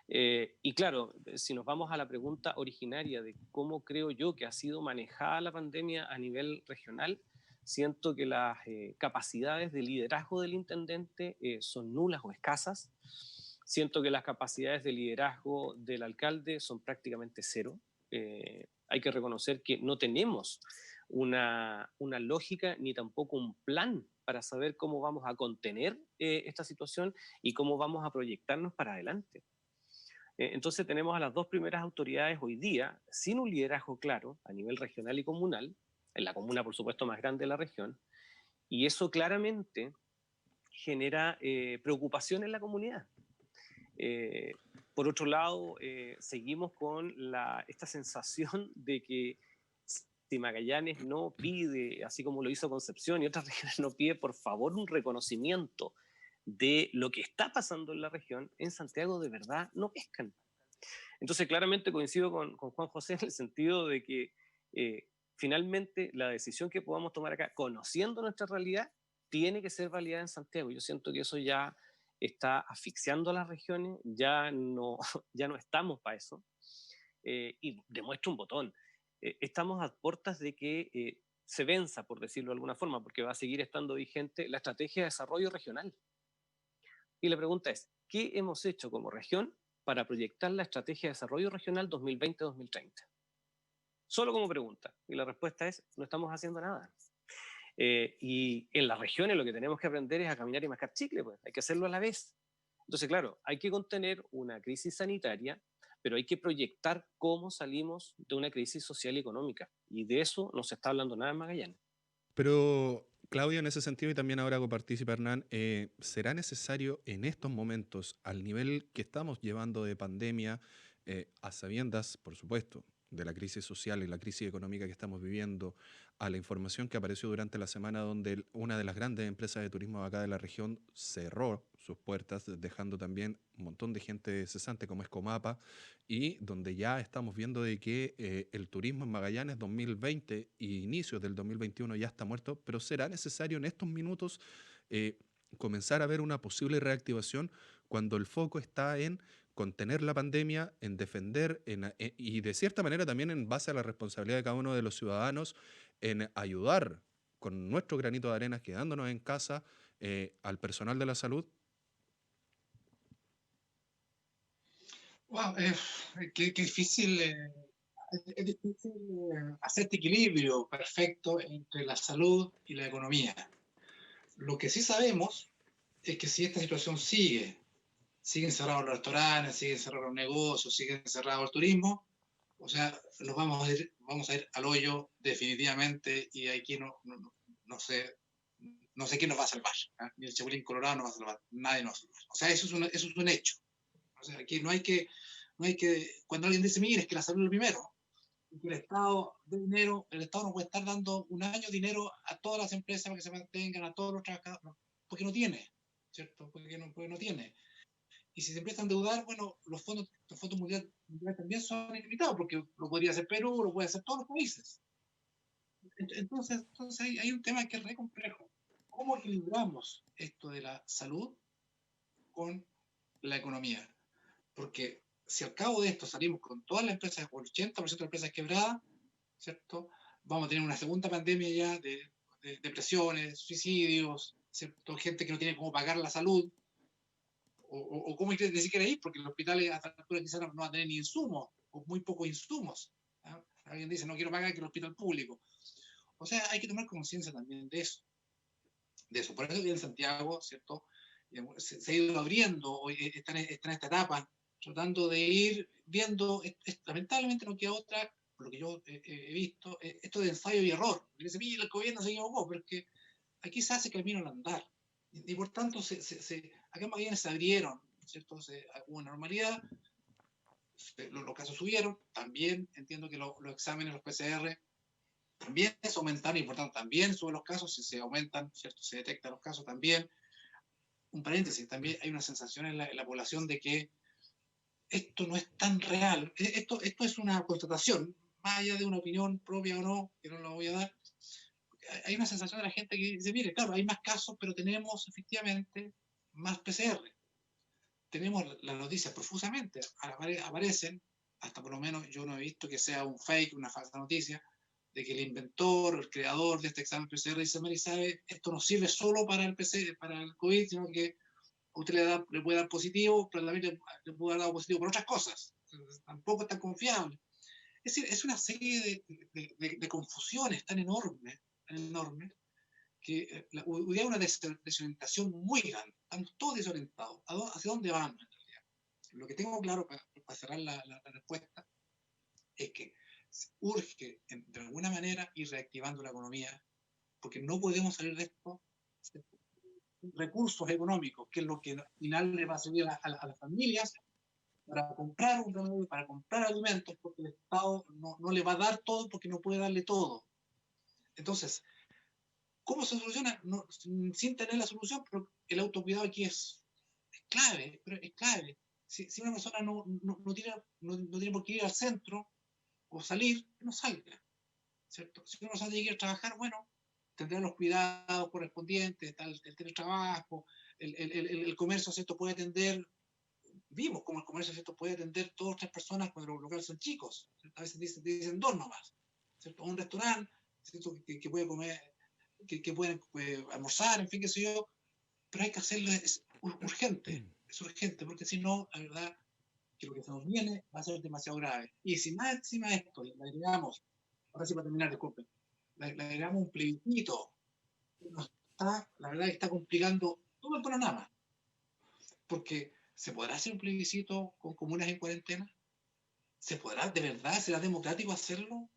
Y claro, si nos vamos a la pregunta originaria de cómo creo yo que ha sido manejada la pandemia a nivel regional, siento que las capacidades de liderazgo del intendente son nulas o escasas. Siento que las capacidades de liderazgo del alcalde son prácticamente cero. Hay que reconocer que no tenemos una lógica ni tampoco un plan para saber cómo vamos a contener esta situación y cómo vamos a proyectarnos para adelante. Entonces tenemos a las dos primeras autoridades hoy día sin un liderazgo claro a nivel regional y comunal, en la comuna por supuesto más grande de la región, y eso claramente genera preocupación en la comunidad. Por otro lado, seguimos con esta sensación de que si Magallanes no pide, así como lo hizo Concepción y otras regiones no pide, por favor, un reconocimiento de lo que está pasando en la región, en Santiago de verdad no pescan. Entonces claramente coincido con Juan José en el sentido de que finalmente la decisión que podamos tomar acá, conociendo nuestra realidad, tiene que ser validada en Santiago. Yo siento que eso ya está asfixiando a las regiones, ya no estamos para eso. Y demuestro un botón. Estamos a puertas de que se venza, por decirlo de alguna forma, porque va a seguir estando vigente la estrategia de desarrollo regional. Y la pregunta es, ¿qué hemos hecho como región para proyectar la estrategia de desarrollo regional 2020-2030? Solo como pregunta. Y la respuesta es, no estamos haciendo nada. Y en las regiones lo que tenemos que aprender es a caminar y mascar chicle, pues. Hay que hacerlo a la vez. Entonces, claro, hay que contener una crisis sanitaria, pero hay que proyectar cómo salimos de una crisis social y económica. Y de eso no se está hablando nada en Magallanes. Pero, Claudio, en ese sentido, y también ahora participa Hernán, ¿será necesario en estos momentos, al nivel que estamos llevando de pandemia, a sabiendas, por supuesto, de la crisis social y la crisis económica que estamos viviendo, a la información que apareció durante la semana donde una de las grandes empresas de turismo acá de la región cerró sus puertas, dejando también un montón de gente cesante como es Comapa, y donde ya estamos viendo de que el turismo en Magallanes 2020 e inicios del 2021 ya está muerto, pero será necesario en estos minutos comenzar a ver una posible reactivación cuando el foco está en contener la pandemia, en defender y de cierta manera también en base a la responsabilidad de cada uno de los ciudadanos en ayudar con nuestro granito de arena, quedándonos en casa, al personal de la salud. Wow, qué difícil, es difícil hacer este equilibrio perfecto entre la salud y la economía. Lo que sí sabemos es que si esta situación siguen cerrados los restaurantes, siguen cerrados los negocios, siguen cerrados el turismo, o sea, nos vamos a ir al hoyo definitivamente, y aquí no sé quién nos va a salvar, ¿eh? Ni el Chapulín Colorado nos va a salvar, nadie nos va a salvar. O sea, eso es un hecho. O sea, aquí no hay que, cuando alguien dice, mire, es que la salud es lo primero, y que el Estado no puede estar dando un año dinero a todas las empresas para que se mantengan, a todos los trabajadores, porque no tiene, ¿cierto? Porque no tiene. Y si se empieza a endeudar, bueno, los fondos mundiales también son ilimitados, porque lo podría hacer Perú, lo puede hacer todos los países. Entonces hay un tema que es re complejo. ¿Cómo equilibramos esto de la salud con la economía? Porque si al cabo de esto salimos con todas las empresas, con el 80% de las empresas quebradas, ¿cierto? Vamos a tener una segunda pandemia ya de depresiones, suicidios, ¿cierto? Gente que no tiene cómo pagar la salud, o cómo ni siquiera ir, porque los hospitales a esta altura quizás no van a tener ni insumos, o muy pocos insumos. ¿Ah? Alguien dice, no quiero pagar que el hospital público. O sea, hay que tomar conciencia también de eso. Por eso que en Santiago, ¿cierto? Se ha ido abriendo, hoy está en esta etapa, tratando de ir viendo, lamentablemente no queda otra, por lo que yo he visto, esto de ensayo y error. Dice, mira, el gobierno se equivocó, pero es que aquí se hace camino al andar. Y por tanto, acá en Magallanes se abrieron, ¿cierto? Hubo una normalidad, los casos subieron, también entiendo que los exámenes, los PCR, también se aumentaron y por tanto también suben los casos, si se aumentan, ¿cierto? Se detectan los casos también. Un paréntesis, también hay una sensación en la población de que esto no es tan real, esto es una constatación, más allá de una opinión propia o no, que no la voy a dar. Hay una sensación de la gente que dice, mire, claro, hay más casos, pero tenemos efectivamente más PCR. Tenemos las noticias profusamente, aparecen, hasta por lo menos yo no he visto que sea un fake, una falsa noticia, de que el inventor, el creador de este examen PCR dice, Mary, sabe, esto no sirve solo para el PCR, para el COVID, sino que a usted le puede dar positivo, pero también le puede dar positivo por otras cosas. Tampoco es tan confiable. Es decir, es una serie de confusiones tan enormes, que hoy hay una desorientación muy grande. Estamos todos desorientados. ¿Hacia dónde vamos? Lo que tengo claro para cerrar la respuesta es que urge, de alguna manera, ir reactivando la economía, porque no podemos salir de esto recursos económicos, que es lo que al final le va a servir a las familias para comprar un remedio, para comprar alimentos, porque el Estado no le va a dar todo porque no puede darle todo. Entonces, ¿cómo se soluciona? No, sin tener la solución, pero el autocuidado aquí es clave, pero es clave. Si una persona no tiene por qué ir al centro o salir, no salga, ¿cierto? Si una persona tiene que ir a trabajar, bueno, tendrá los cuidados correspondientes, el teletrabajo, el comercio, ¿cierto? Puede atender, vimos cómo el comercio, ¿cierto? Puede atender 2 o 3 personas cuando los locales son chicos, ¿cierto? A veces dicen 2 nomás, ¿cierto? Un restaurante, ¿cierto? Que puede comer, que pueden almorzar, en fin, qué sé yo, pero hay que hacerlo, es urgente, porque si no, la verdad, que lo que se nos viene va a ser demasiado grave. Y si más encima de esto le agregamos, ahora sí para terminar, disculpen, le agregamos un plebiscito, la verdad que está complicando todo el panorama, porque ¿se podrá hacer un plebiscito con comunas en cuarentena? ¿Se podrá, de verdad, será democrático hacerlo?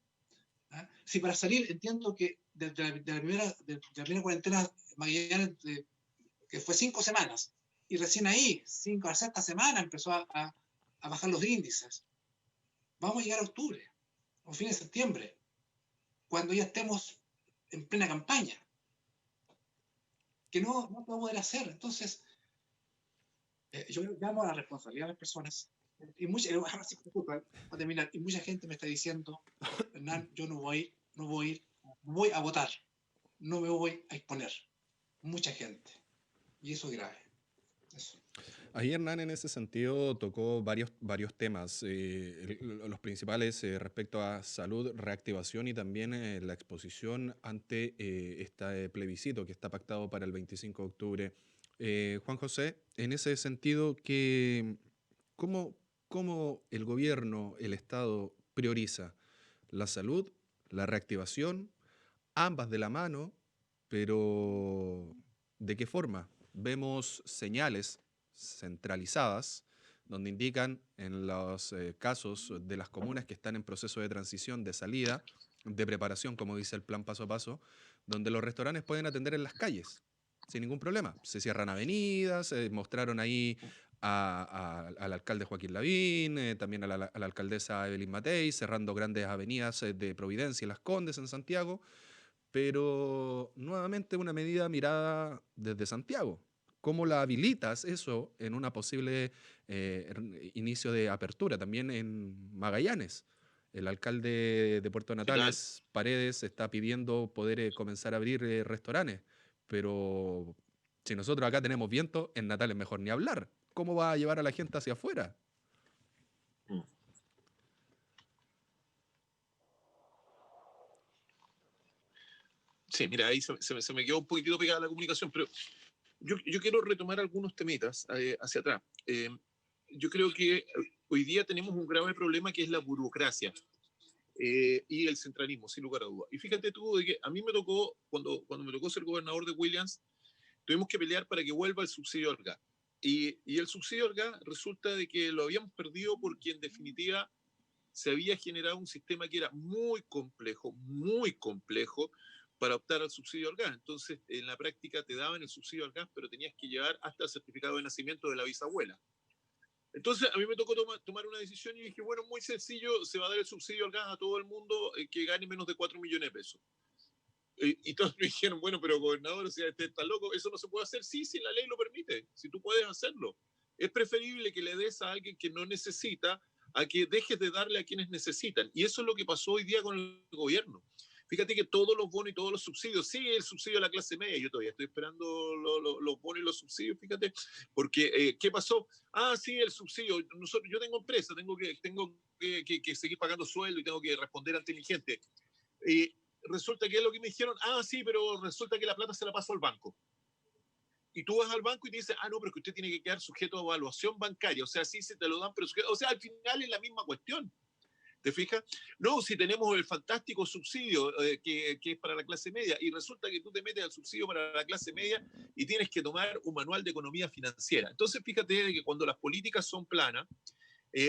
¿Ah? Si para salir, entiendo que de la primera cuarentena Magallanes, que fue 5 semanas, y recién ahí, 5 a 6 semanas, empezó a bajar los índices. Vamos a llegar a octubre, o fin de septiembre, cuando ya estemos en plena campaña, que no va a poder hacer. Entonces, yo llamo a la responsabilidad de las personas, y mucha gente me está diciendo, Hernán, yo no voy a votar, no me voy a exponer. Mucha gente. Y eso es grave. Eso. Ahí Hernán en ese sentido tocó varios temas, los principales respecto a salud, reactivación y también la exposición ante este plebiscito que está pactado para el 25 de octubre. Juan José, en ese sentido, ¿cómo el gobierno, el Estado prioriza la salud, la reactivación, ambas de la mano, pero ¿de qué forma? Vemos señales centralizadas, donde indican en los casos de las comunas que están en proceso de transición, de salida, de preparación, como dice el plan paso a paso, donde los restaurantes pueden atender en las calles, sin ningún problema. Se cierran avenidas, mostraron ahí al alcalde Joaquín Lavín, también a la alcaldesa Evelyn Matei, cerrando grandes avenidas de Providencia y Las Condes en Santiago, pero nuevamente una medida mirada desde Santiago. ¿Cómo la habilitas eso en una posible inicio de apertura? También en Magallanes. El alcalde de Puerto Natales, Paredes, está pidiendo poder comenzar a abrir restaurantes. Pero si nosotros acá tenemos viento, en Natales mejor ni hablar. ¿Cómo va a llevar a la gente hacia afuera? Sí, mira, ahí se me quedó un poquitito pegada la comunicación, pero yo quiero retomar algunos temitas hacia atrás. Yo creo que hoy día tenemos un grave problema que es la burocracia y el centralismo, sin lugar a dudas. Y fíjate tú de que a mí me tocó, cuando me tocó ser gobernador de Williams, tuvimos que pelear para que vuelva el subsidio al gas. Y el subsidio al gas resulta de que lo habíamos perdido porque en definitiva se había generado un sistema que era muy complejo para optar al subsidio al gas. Entonces, en la práctica te daban el subsidio al gas, pero tenías que llevar hasta el certificado de nacimiento de la bisabuela. Entonces, a mí me tocó tomar una decisión y dije, bueno, muy sencillo, se va a dar el subsidio al gas a todo el mundo que gane menos de 4 millones de pesos. Y todos me dijeron, bueno, pero gobernador, o sea, este está loco, eso no se puede hacer. Sí, la ley lo permite, si tú puedes hacerlo. Es preferible que le des a alguien que no necesita a que dejes de darle a quienes necesitan. Y eso es lo que pasó hoy día con el gobierno. Fíjate que todos los bonos y todos los subsidios, sí, el subsidio a la clase media, yo todavía estoy esperando los bonos y los subsidios, fíjate, porque ¿qué pasó? Ah, sí, el subsidio, yo tengo empresa, tengo que seguir pagando sueldo y tengo que responder ante mi gente. Resulta que es lo que me dijeron, ah, sí, pero resulta que la plata se la pasó al banco. Y tú vas al banco y te dicen, ah, no, pero es que usted tiene que quedar sujeto a evaluación bancaria. O sea, sí se te lo dan, pero o sea, al final es la misma cuestión. ¿Te fijas? No, si tenemos el fantástico subsidio que es para la clase media y resulta que tú te metes al subsidio para la clase media y tienes que tomar un manual de economía financiera. Entonces, fíjate que cuando las políticas son planas,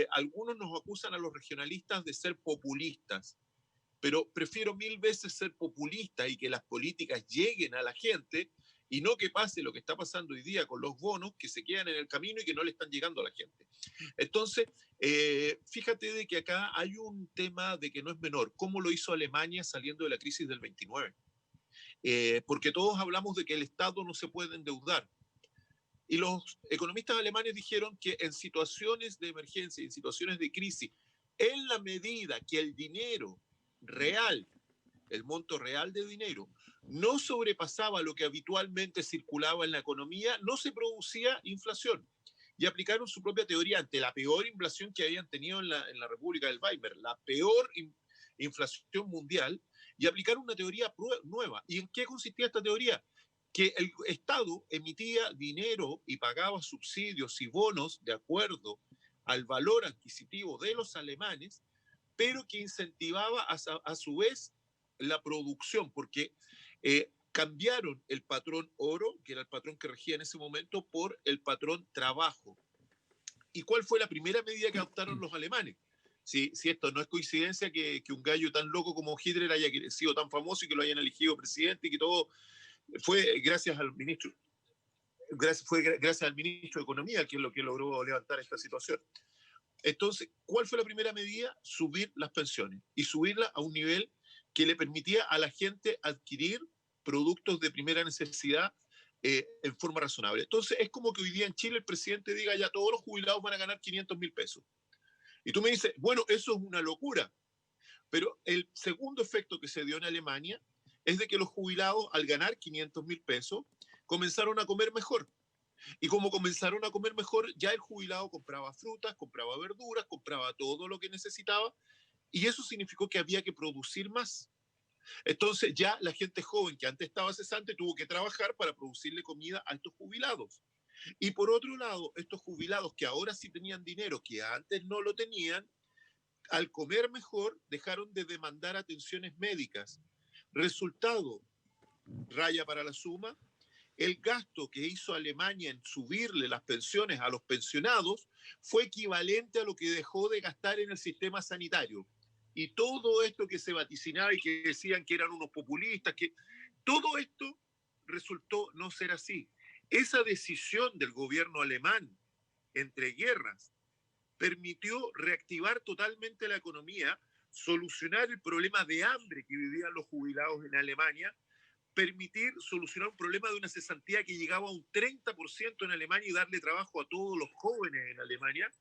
algunos nos acusan a los regionalistas de ser populistas, pero prefiero 1000 veces ser populista y que las políticas lleguen a la gente y no que pase lo que está pasando hoy día con los bonos que se quedan en el camino y que no le están llegando a la gente. Entonces, fíjate de que acá hay un tema de que no es menor. ¿Cómo lo hizo Alemania saliendo de la crisis del 29? Porque todos hablamos de que el Estado no se puede endeudar. Y los economistas alemanes dijeron que en situaciones de emergencia, en situaciones de crisis, en la medida que el dinero real, el monto real de dinero, no sobrepasaba lo que habitualmente circulaba en la economía, no se producía inflación. Y aplicaron su propia teoría ante la peor inflación que habían tenido en la República del Weimar, la peor inflación mundial, y aplicaron una teoría nueva. ¿Y en qué consistía esta teoría? Que el Estado emitía dinero y pagaba subsidios y bonos de acuerdo al valor adquisitivo de los alemanes, pero que incentivaba a su vez la producción, porque cambiaron el patrón oro, que era el patrón que regía en ese momento, por el patrón trabajo. ¿Y cuál fue la primera medida que adoptaron los alemanes? Si esto no es coincidencia que un gallo tan loco como Hitler haya sido tan famoso y que lo hayan elegido presidente y que todo fue gracias al ministro. Gracias al ministro de Economía, que es lo que logró levantar esta situación. Entonces, ¿cuál fue la primera medida? Subir las pensiones y subirlas a un nivel que le permitía a la gente adquirir productos de primera necesidad en forma razonable. Entonces, es como que hoy día en Chile el presidente diga ya todos los jubilados van a ganar 500.000 pesos. Y tú me dices, bueno, eso es una locura. Pero el segundo efecto que se dio en Alemania es de que los jubilados, al ganar 500.000 pesos, comenzaron a comer mejor. Y como comenzaron a comer mejor, ya el jubilado compraba frutas, compraba verduras, compraba todo lo que necesitaba, y eso significó que había que producir más. Entonces ya la gente joven que antes estaba cesante tuvo que trabajar para producirle comida a estos jubilados. Y por otro lado, estos jubilados que ahora sí tenían dinero, que antes no lo tenían, al comer mejor dejaron de demandar atenciones médicas. Resultado, raya para la suma, el gasto que hizo Alemania en subirle las pensiones a los pensionados fue equivalente a lo que dejó de gastar en el sistema sanitario. Y todo esto que se vaticinaba y que decían que eran unos populistas, que todo esto resultó no ser así. Esa decisión del gobierno alemán entre guerras permitió reactivar totalmente la economía, solucionar el problema de hambre que vivían los jubilados en Alemania, permitir solucionar un problema de una cesantía que llegaba a un 30% en Alemania y darle trabajo a todos los jóvenes en Alemania,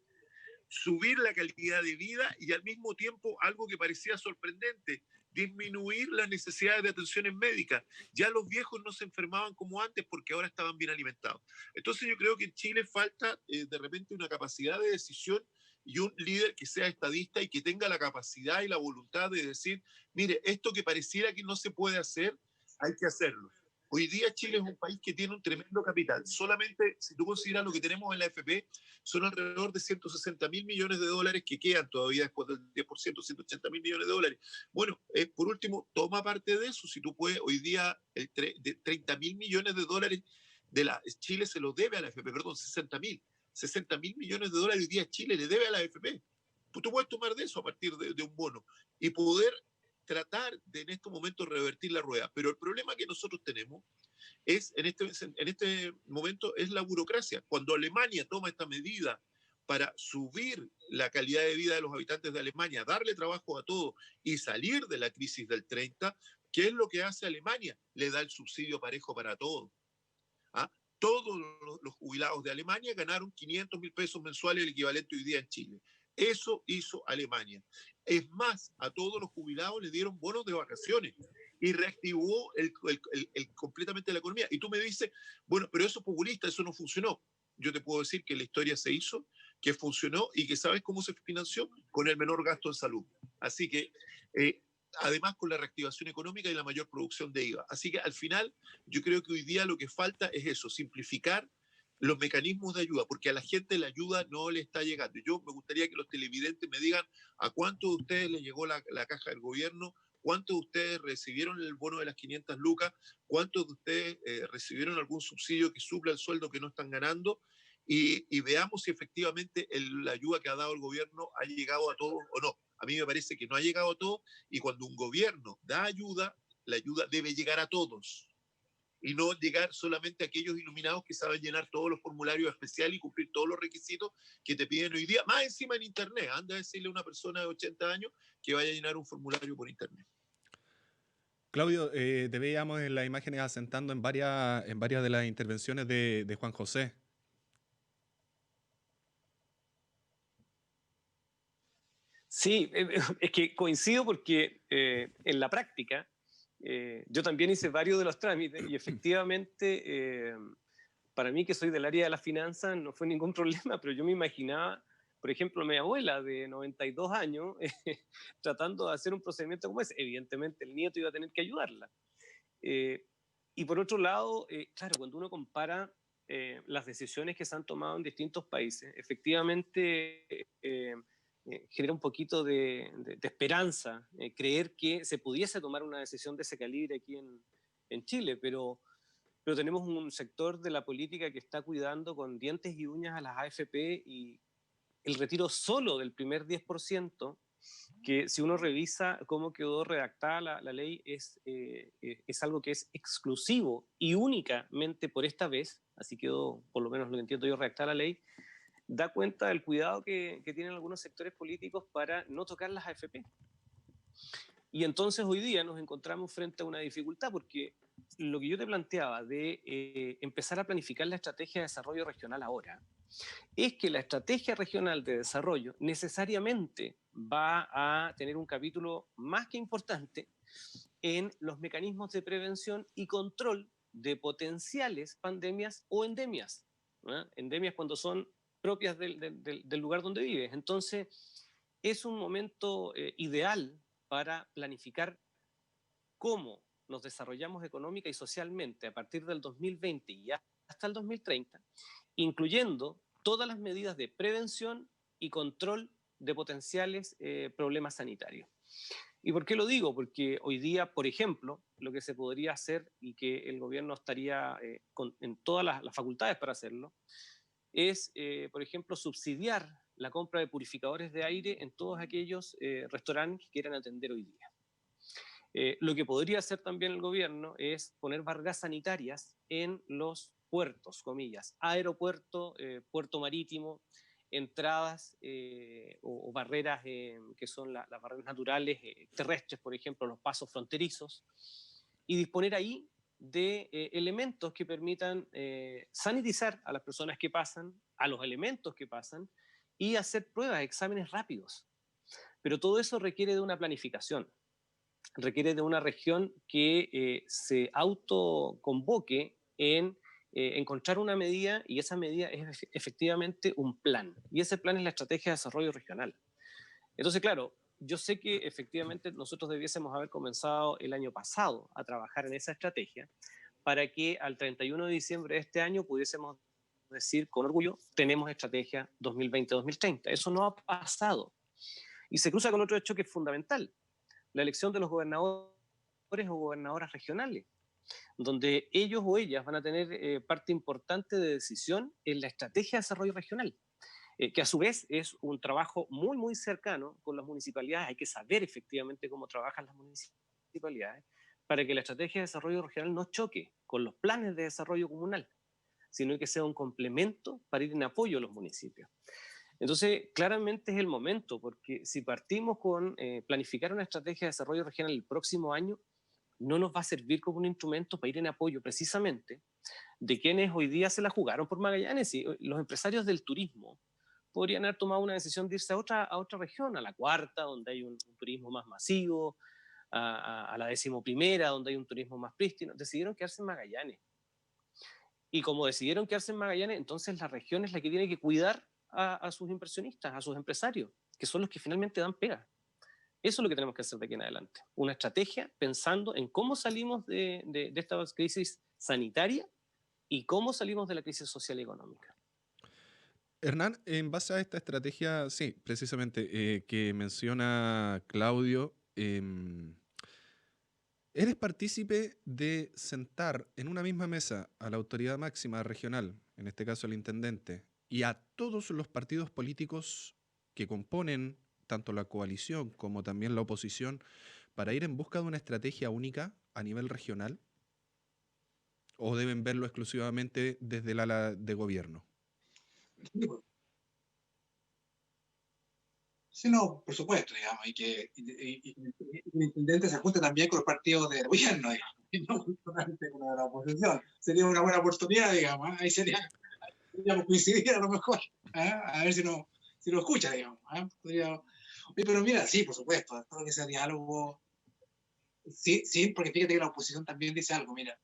subir la calidad de vida y al mismo tiempo algo que parecía sorprendente, disminuir las necesidades de atenciones médicas. Ya los viejos no se enfermaban como antes porque ahora estaban bien alimentados. Entonces yo creo que en Chile falta de repente una capacidad de decisión y un líder que sea estadista y que tenga la capacidad y la voluntad de decir, mire, esto que pareciera que no se puede hacer, hay que hacerlo. Hoy día Chile es un país que tiene un tremendo capital. Solamente, si tú consideras lo que tenemos en la AFP, son alrededor de 160.000 millones de dólares que quedan todavía después del 10%, 180.000 millones de dólares. Bueno, por último, toma parte de eso. Si tú puedes, hoy día, de 30.000 millones de dólares Chile se los debe a la AFP, perdón, 60.000 millones de dólares hoy día Chile le debe a la AFP. Tú puedes tomar de eso a partir de un bono y poder tratar de en estos momentos revertir la rueda. Pero el problema que nosotros tenemos es, en este momento, es la burocracia. Cuando Alemania toma esta medida para subir la calidad de vida de los habitantes de Alemania, darle trabajo a todos y salir de la crisis del 30, ¿qué es lo que hace Alemania? Le da el subsidio parejo para todos. ¿Ah? Todos los jubilados de Alemania ganaron 500.000 pesos mensuales, el equivalente hoy día en Chile. Eso hizo Alemania. Es más, a todos los jubilados le dieron bonos de vacaciones y reactivó completamente la economía. Y tú me dices, bueno, pero eso es populista, eso no funcionó. Yo te puedo decir que la historia se hizo, que funcionó y que ¿sabes cómo se financió? Con el menor gasto en salud. Así que, además con la reactivación económica y la mayor producción de IVA. Así que al final, yo creo que hoy día lo que falta es eso, simplificar los mecanismos de ayuda, porque a la gente la ayuda no le está llegando. Yo me gustaría que los televidentes me digan a cuántos de ustedes les llegó la caja del gobierno, cuántos de ustedes recibieron el bono de las 500 lucas, cuántos de ustedes recibieron algún subsidio que supla el sueldo que no están ganando, y veamos si efectivamente la ayuda que ha dado el gobierno ha llegado a todos o no. A mí me parece que no ha llegado a todos, y cuando un gobierno da ayuda, la ayuda debe llegar a todos y no llegar solamente a aquellos iluminados que saben llenar todos los formularios especiales y cumplir todos los requisitos que te piden hoy día, más encima en internet. Anda a decirle a una persona de 80 años que vaya a llenar un formulario por internet. Claudio, te veíamos en las imágenes asentando en varias de las intervenciones de Juan José. Sí, es que coincido porque en la práctica yo también hice varios de los trámites y efectivamente para mí, que soy del área de las finanzas, no fue ningún problema, pero yo me imaginaba, por ejemplo, a mi abuela de 92 años tratando de hacer un procedimiento como ese. Evidentemente el nieto iba a tener que ayudarla. Y por otro lado, claro, cuando uno compara las decisiones que se han tomado en distintos países, efectivamente genera un poquito de esperanza creer que se pudiese tomar una decisión de ese calibre aquí en Chile, pero tenemos un sector de la política que está cuidando con dientes y uñas a las AFP, y el retiro solo del primer 10%, que si uno revisa cómo quedó redactada la ley, es algo que es exclusivo y únicamente por esta vez, así quedó, por lo menos lo que entiendo yo, redactada la ley, da cuenta del cuidado que tienen algunos sectores políticos para no tocar las AFP. Y entonces hoy día nos encontramos frente a una dificultad, porque lo que yo te planteaba de empezar a planificar la estrategia de desarrollo regional ahora, es que la estrategia regional de desarrollo necesariamente va a tener un capítulo más que importante en los mecanismos de prevención y control de potenciales pandemias o endemias. ¿No? Endemias cuando son propias del lugar donde vives. Entonces, es un momento ideal para planificar cómo nos desarrollamos económica y socialmente a partir del 2020 y hasta el 2030, incluyendo todas las medidas de prevención y control de potenciales problemas sanitarios. ¿Y por qué lo digo? Porque hoy día, por ejemplo, lo que se podría hacer, y que el gobierno estaría en todas las facultades para hacerlo, es, por ejemplo, subsidiar la compra de purificadores de aire en todos aquellos restaurantes que quieran atender hoy día. Lo que podría hacer también el gobierno es poner barreras sanitarias en los puertos, comillas, aeropuerto, puerto marítimo, entradas o barreras que son las barreras naturales terrestres, por ejemplo, los pasos fronterizos, y disponer ahí de elementos que permitan sanitizar a las personas que pasan, a los elementos que pasan, y hacer pruebas, exámenes rápidos. Pero todo eso requiere de una planificación, requiere de una región que se autoconvoque en encontrar una medida, y esa medida es efectivamente un plan, y ese plan es la estrategia de desarrollo regional. Entonces, claro, yo sé que efectivamente nosotros debiésemos haber comenzado el año pasado a trabajar en esa estrategia para que al 31 de diciembre de este año pudiésemos decir con orgullo, tenemos estrategia 2020-2030. Eso no ha pasado. Y se cruza con otro hecho que es fundamental, la elección de los gobernadores o gobernadoras regionales, donde ellos o ellas van a tener parte importante de decisión en la estrategia de desarrollo regional, que a su vez es un trabajo muy, muy cercano con las municipalidades. Hay que saber efectivamente cómo trabajan las municipalidades para que la estrategia de desarrollo regional no choque con los planes de desarrollo comunal, sino que sea un complemento para ir en apoyo a los municipios. Entonces, claramente es el momento, porque si partimos con planificar una estrategia de desarrollo regional el próximo año, no nos va a servir como un instrumento para ir en apoyo precisamente de quienes hoy día se la jugaron por Magallanes. Y los empresarios del turismo podrían haber tomado una decisión de irse a otra región, a la cuarta, donde hay un turismo más masivo, a la 11ª, donde hay un turismo más prístino. Decidieron quedarse en Magallanes. Y como decidieron quedarse en Magallanes, entonces la región es la que tiene que cuidar a sus inversionistas, a sus empresarios, que son los que finalmente dan pega. Eso es lo que tenemos que hacer de aquí en adelante. Una estrategia pensando en cómo salimos de esta crisis sanitaria y cómo salimos de la crisis social y económica. Hernán, en base a esta estrategia, sí, precisamente, que menciona Claudio, ¿eres partícipe de sentar en una misma mesa a la autoridad máxima regional, en este caso el intendente, y a todos los partidos políticos que componen tanto la coalición como también la oposición para ir en busca de una estrategia única a nivel regional? ¿O deben verlo exclusivamente desde el ala de gobierno? Sí, no, por supuesto, digamos, y que el intendente se junte también con los partidos de gobierno, digamos, y no solamente con la oposición. Sería una buena oportunidad, digamos, ahí podríamos coincidir a lo mejor, a ver si lo escucha, digamos. Oye, pero mira, sí, por supuesto, todo lo que sea diálogo, sí, porque fíjate que la oposición también dice algo, mira,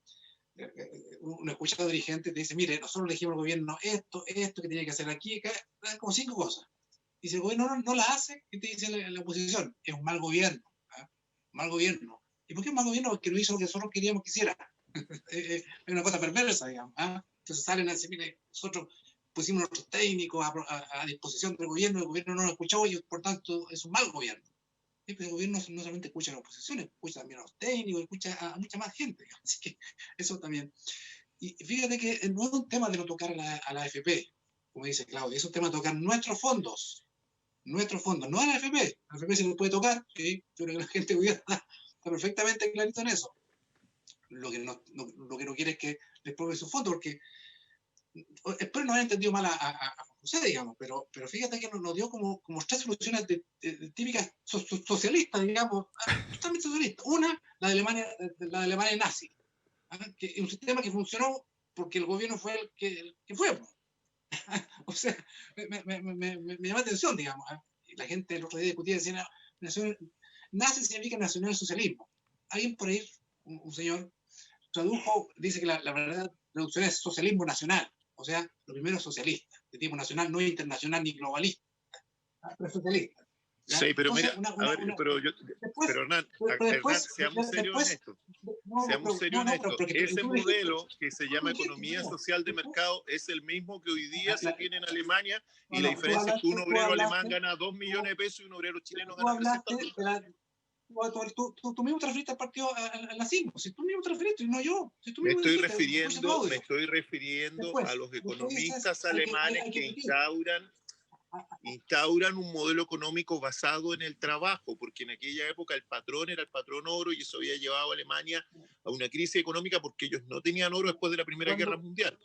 uno escucha a los dirigentes y te dice, mire, nosotros elegimos el gobierno esto, que tiene que hacer aquí, como 5 cosas. Y si el gobierno no la hace, ¿qué te dice la oposición? Es un mal gobierno. Mal gobierno. ¿Y por qué es mal gobierno? Porque no hizo lo que nosotros queríamos que hiciera. Es una cosa perversa, digamos. Entonces salen a decir, mire, nosotros pusimos nuestros técnicos a disposición del gobierno, el gobierno no lo escuchó y por tanto es un mal gobierno. Pero el gobierno no solamente escucha a la oposición, escucha también a los técnicos, escucha a mucha más gente. Digamos. Así que eso también. Y fíjate que no es un tema de no tocar a la AFP, como dice Claudia, es un tema de tocar nuestros fondos, no a la AFP. A la AFP se le puede tocar, ¿sí? Yo creo que la gente está perfectamente clarito en eso. Lo que no quiere es que les provee su fondo, porque espero no haber entendido mal a José, digamos, pero fíjate que nos dio como 3 soluciones típicas socialistas, digamos, totalmente socialistas. Una, la de Alemania nazi, que es un sistema que funcionó porque el gobierno fue el que fue. O sea, me llama la atención, digamos. La gente el otro día discutía, decía, nazi significa nacionalsocialismo. Alguien por ahí, un señor, tradujo, dice que la verdadera traducción es socialismo nacional. O sea, lo primero es socialista, de tipo nacional, no internacional ni globalista, pero socialista. ¿Ya? Sí, pero Entonces, mira, pero Hernán, seamos serios en esto. Seamos serios en esto. Ese modelo que se llama economía social de mercado es el mismo que hoy día se tiene en Alemania y la diferencia es que un obrero alemán gana 2 millones de pesos y un obrero chileno gana 300. Tú mismo te referiste al partido al nazismo. Si tú mismo te referiste, y no yo. Si tú me mismo estoy dijiste, refiriendo a los economistas dices, alemanes que instauran un modelo económico basado en el trabajo, porque en aquella época el patrón era el patrón oro y eso había llevado a Alemania a una crisis económica porque ellos no tenían oro después de la Primera Guerra Mundial.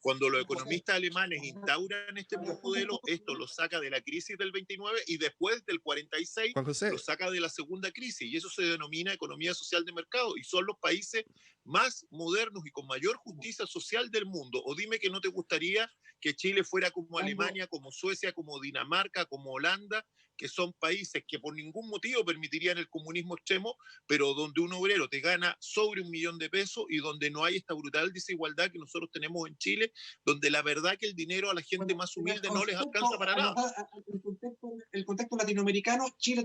Cuando los economistas alemanes instauran este modelo, esto lo saca de la crisis del 29 y después del 46 lo saca de la segunda crisis. Y eso se denomina economía social de mercado. Y son los países más modernos y con mayor justicia social del mundo. O dime que no te gustaría que Chile fuera como Alemania, como Suecia, como Dinamarca, como Holanda, que son países que por ningún motivo permitirían el comunismo extremo, pero donde un obrero te gana sobre 1 millón de pesos y donde no hay esta brutal desigualdad que nosotros tenemos en Chile donde la verdad que el dinero a la gente más humilde no les alcanza para nada. El contexto latinoamericano, Chile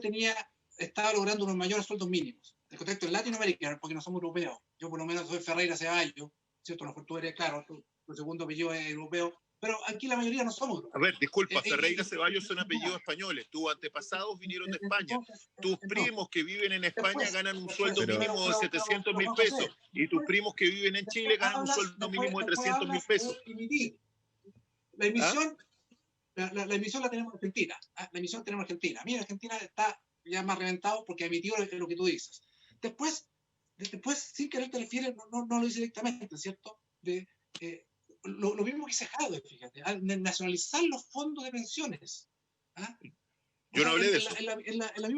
estaba logrando unos mayores sueldos mínimos. El contexto latinoamericano, porque no somos europeos. Yo por lo menos soy Ferreira Ceballos, ¿cierto? A lo mejor tú eres, claro, tu segundo apellido es europeo, pero aquí la mayoría no somos europeos. A ver, disculpa, Ferreira Ceballos son apellidos españoles. Tus antepasados vinieron de España. Tus primos que viven en España ganan un sueldo mínimo de 700.000 pesos. Y tus primos que viven en Chile ganan un sueldo mínimo de 300.000 pesos. La emisión, la emisión la tenemos en Argentina. La emisión tenemos en Argentina. Mira, Argentina está ya más reventado porque ha emitido lo que tú dices. Después sin querer te refieres, no lo dice directamente, ¿cierto? Lo mismo que se Jadwe, fíjate, nacionalizar los fondos de pensiones. ¿Ah? Yo no hablé de eso.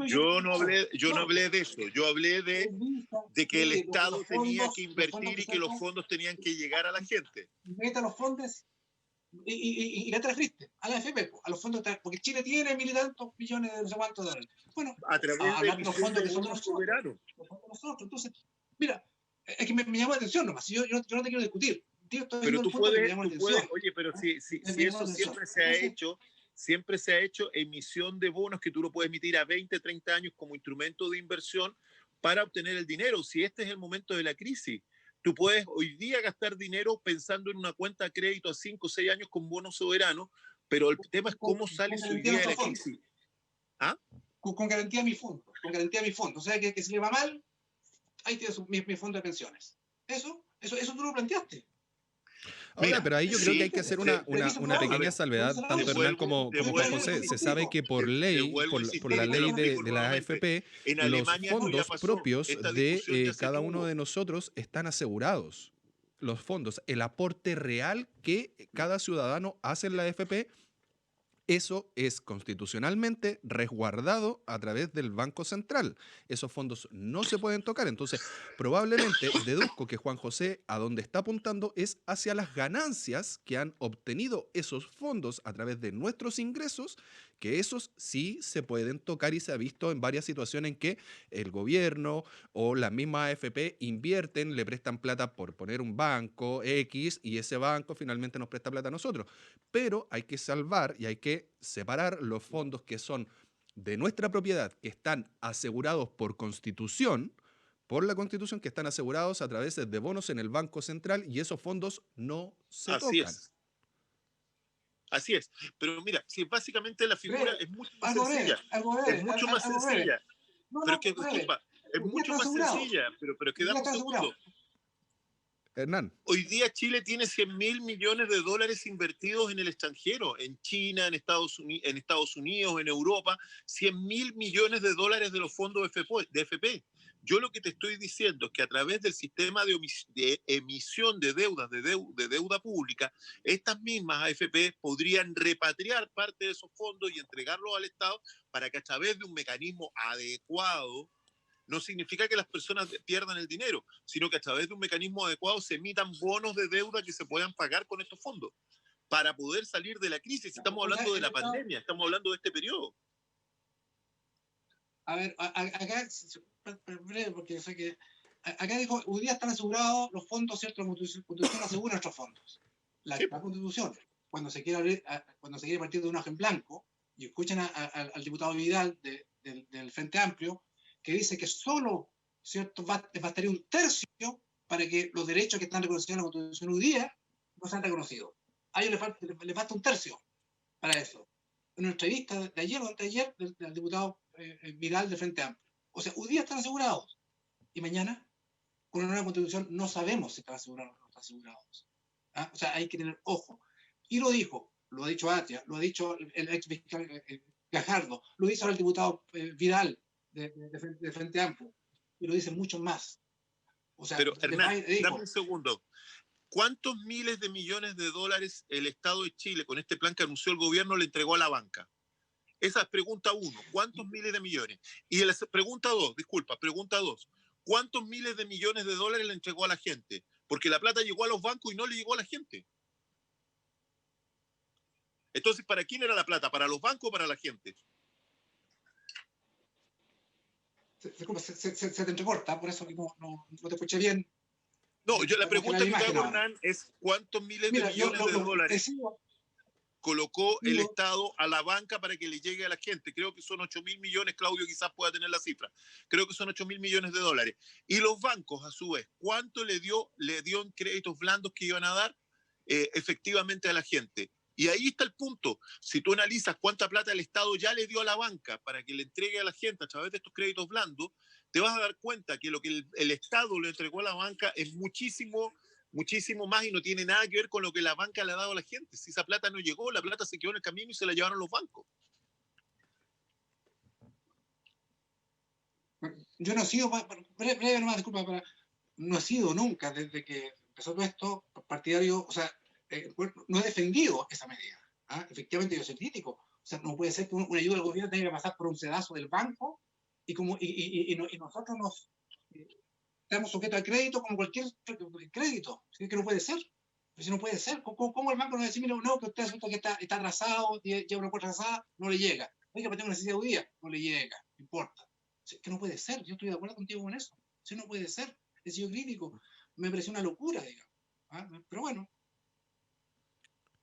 Yo no hablé de eso. Yo hablé de que el Estado tenía que invertir y que los fondos tenían que llegar a la gente. Meta los fondos y la transferiste a la AFP, a los fondos, porque Chile tiene mil y tantos millones de no sé cuántos dólares. Bueno, a través de los fondos que son de nosotros. Entonces, mira, es que me llamó la atención nomás. Yo no te quiero discutir. Pero tú puedes, oye, pero si eso siempre se ha hecho emisión de bonos que tú lo puedes emitir a 20, 30 años como instrumento de inversión para obtener el dinero. Si este es el momento de la crisis, tú puedes hoy día gastar dinero pensando en una cuenta de crédito a 5 o 6 años con bonos soberanos, pero el tema es cómo sales hoy día de la crisis. ¿Ah? Con garantía a mi fondo, O sea, que si le va mal, ahí tienes mi fondo de pensiones. Eso tú lo planteaste. Ahora, mira, pero ahí yo creo que hay que hacer una pequeña salvedad, tanto Hernán como Juan José. Se sabe que por ley, por la ley de la AFP, los fondos propios de cada uno de nosotros están asegurados. Los fondos, el aporte real que cada ciudadano hace en la AFP, eso es constitucionalmente resguardado a través del Banco Central. Esos fondos no se pueden tocar. Entonces, probablemente deduzco que Juan José a donde está apuntando es hacia las ganancias que han obtenido esos fondos a través de nuestros ingresos, que esos sí se pueden tocar y se ha visto en varias situaciones en que el gobierno o la misma AFP invierten, le prestan plata por poner un banco X y ese banco finalmente nos presta plata a nosotros. Pero hay que salvar y hay que separar los fondos que son de nuestra propiedad, que están asegurados por Constitución, por la Constitución, que están asegurados a través de bonos en el Banco Central y esos fondos no se tocan. Así es. Pero mira, si básicamente la figura es mucho más sencilla. Es mucho más sencilla. Pero que, disculpa, es mucho más sencilla. Pero quedamos un segundo. Hernán. Hoy día Chile tiene 100.000 millones de dólares invertidos en el extranjero, en China, en Estados Unidos, en Europa, 100.000 millones de dólares de los fondos de FP. Yo lo que te estoy diciendo es que a través del sistema de emisión de deuda pública, estas mismas AFP podrían repatriar parte de esos fondos y entregarlos al Estado para que a través de un mecanismo adecuado, no significa que las personas pierdan el dinero, sino que a través de un mecanismo adecuado se emitan bonos de deuda que se puedan pagar con estos fondos para poder salir de la crisis. Estamos hablando de la pandemia, estamos hablando de este periodo. A ver, acá, porque yo sé que acá dijo, hoy día están asegurados los fondos, ¿cierto? La Constitución asegura nuestros fondos. La Constitución, cuando se quiere partir de un hoja en blanco, y escuchan al diputado Vidal del Frente Amplio, que dice que solo, ¿cierto?, bastaría un tercio para que los derechos que están reconocidos en la Constitución hoy día no sean reconocidos. A ellos les falta un tercio para eso. En una entrevista de ayer o anteayer del diputado Vidal del Frente Amplio. O sea, hoy día están asegurados. Y mañana, con una nueva Constitución, no sabemos si están asegurados o no están asegurados. ¿Ah? O sea, hay que tener ojo. Y lo ha dicho Atria, lo ha dicho el ex fiscal Gajardo, lo dice ahora el diputado Vidal de Frente Amplio, y lo dicen muchos más. O sea, pero Hernán, dame un segundo. ¿Cuántos miles de millones de dólares el Estado de Chile, con este plan que anunció el gobierno, le entregó a la banca? Esa es pregunta 1. ¿Cuántos miles de millones? Y pregunta 2, ¿cuántos miles de millones de dólares le entregó a la gente? Porque la plata llegó a los bancos y no le llegó a la gente. Entonces, ¿para quién era la plata? ¿Para los bancos o para la gente? Se te entrecorta, por eso no te escuché bien. No, yo la para pregunta imaginar la que te imagen hago, ahora. Hernán, es ¿cuántos miles de Mira, yo millones de dólares colocó el digo, Estado a la banca para que le llegue a la gente? Creo que son 8.000 millones, Claudio quizás pueda tener la cifra. Creo que son 8.000 millones de dólares. Y los bancos, a su vez, ¿cuánto le dio en créditos blandos que iban a dar efectivamente a la gente? Y ahí está el punto. Si tú analizas cuánta plata el Estado ya le dio a la banca para que le entregue a la gente a través de estos créditos blandos, te vas a dar cuenta que lo que el Estado le entregó a la banca es muchísimo más y no tiene nada que ver con lo que la banca le ha dado a la gente. Si esa plata no llegó, la plata se quedó en el camino y se la llevaron los bancos. yo no he sido, breve nomás, disculpa, no he sido nunca, desde que empezó todo esto, partidario, o sea, no he defendido esa medida. ¿Ah? Efectivamente, yo soy crítico. O sea, no puede ser que una ayuda del gobierno tenga que pasar por un sedazo del banco y nosotros nos estamos sujetos al crédito como cualquier crédito. ¿Sí? Que no puede ser. Pues si no puede ser, ¿cómo el banco nos dice, mira, no, que usted resulta que está atrasado, lleva una cuota atrasada, no le llega? Oiga, pero tengo una necesidad de día, no le llega, no importa. ¿Sí? Que no puede ser, yo estoy de acuerdo contigo con eso. Sí, no puede ser. He sido crítico. Me pareció una locura, digamos. ¿Ah? Pero bueno,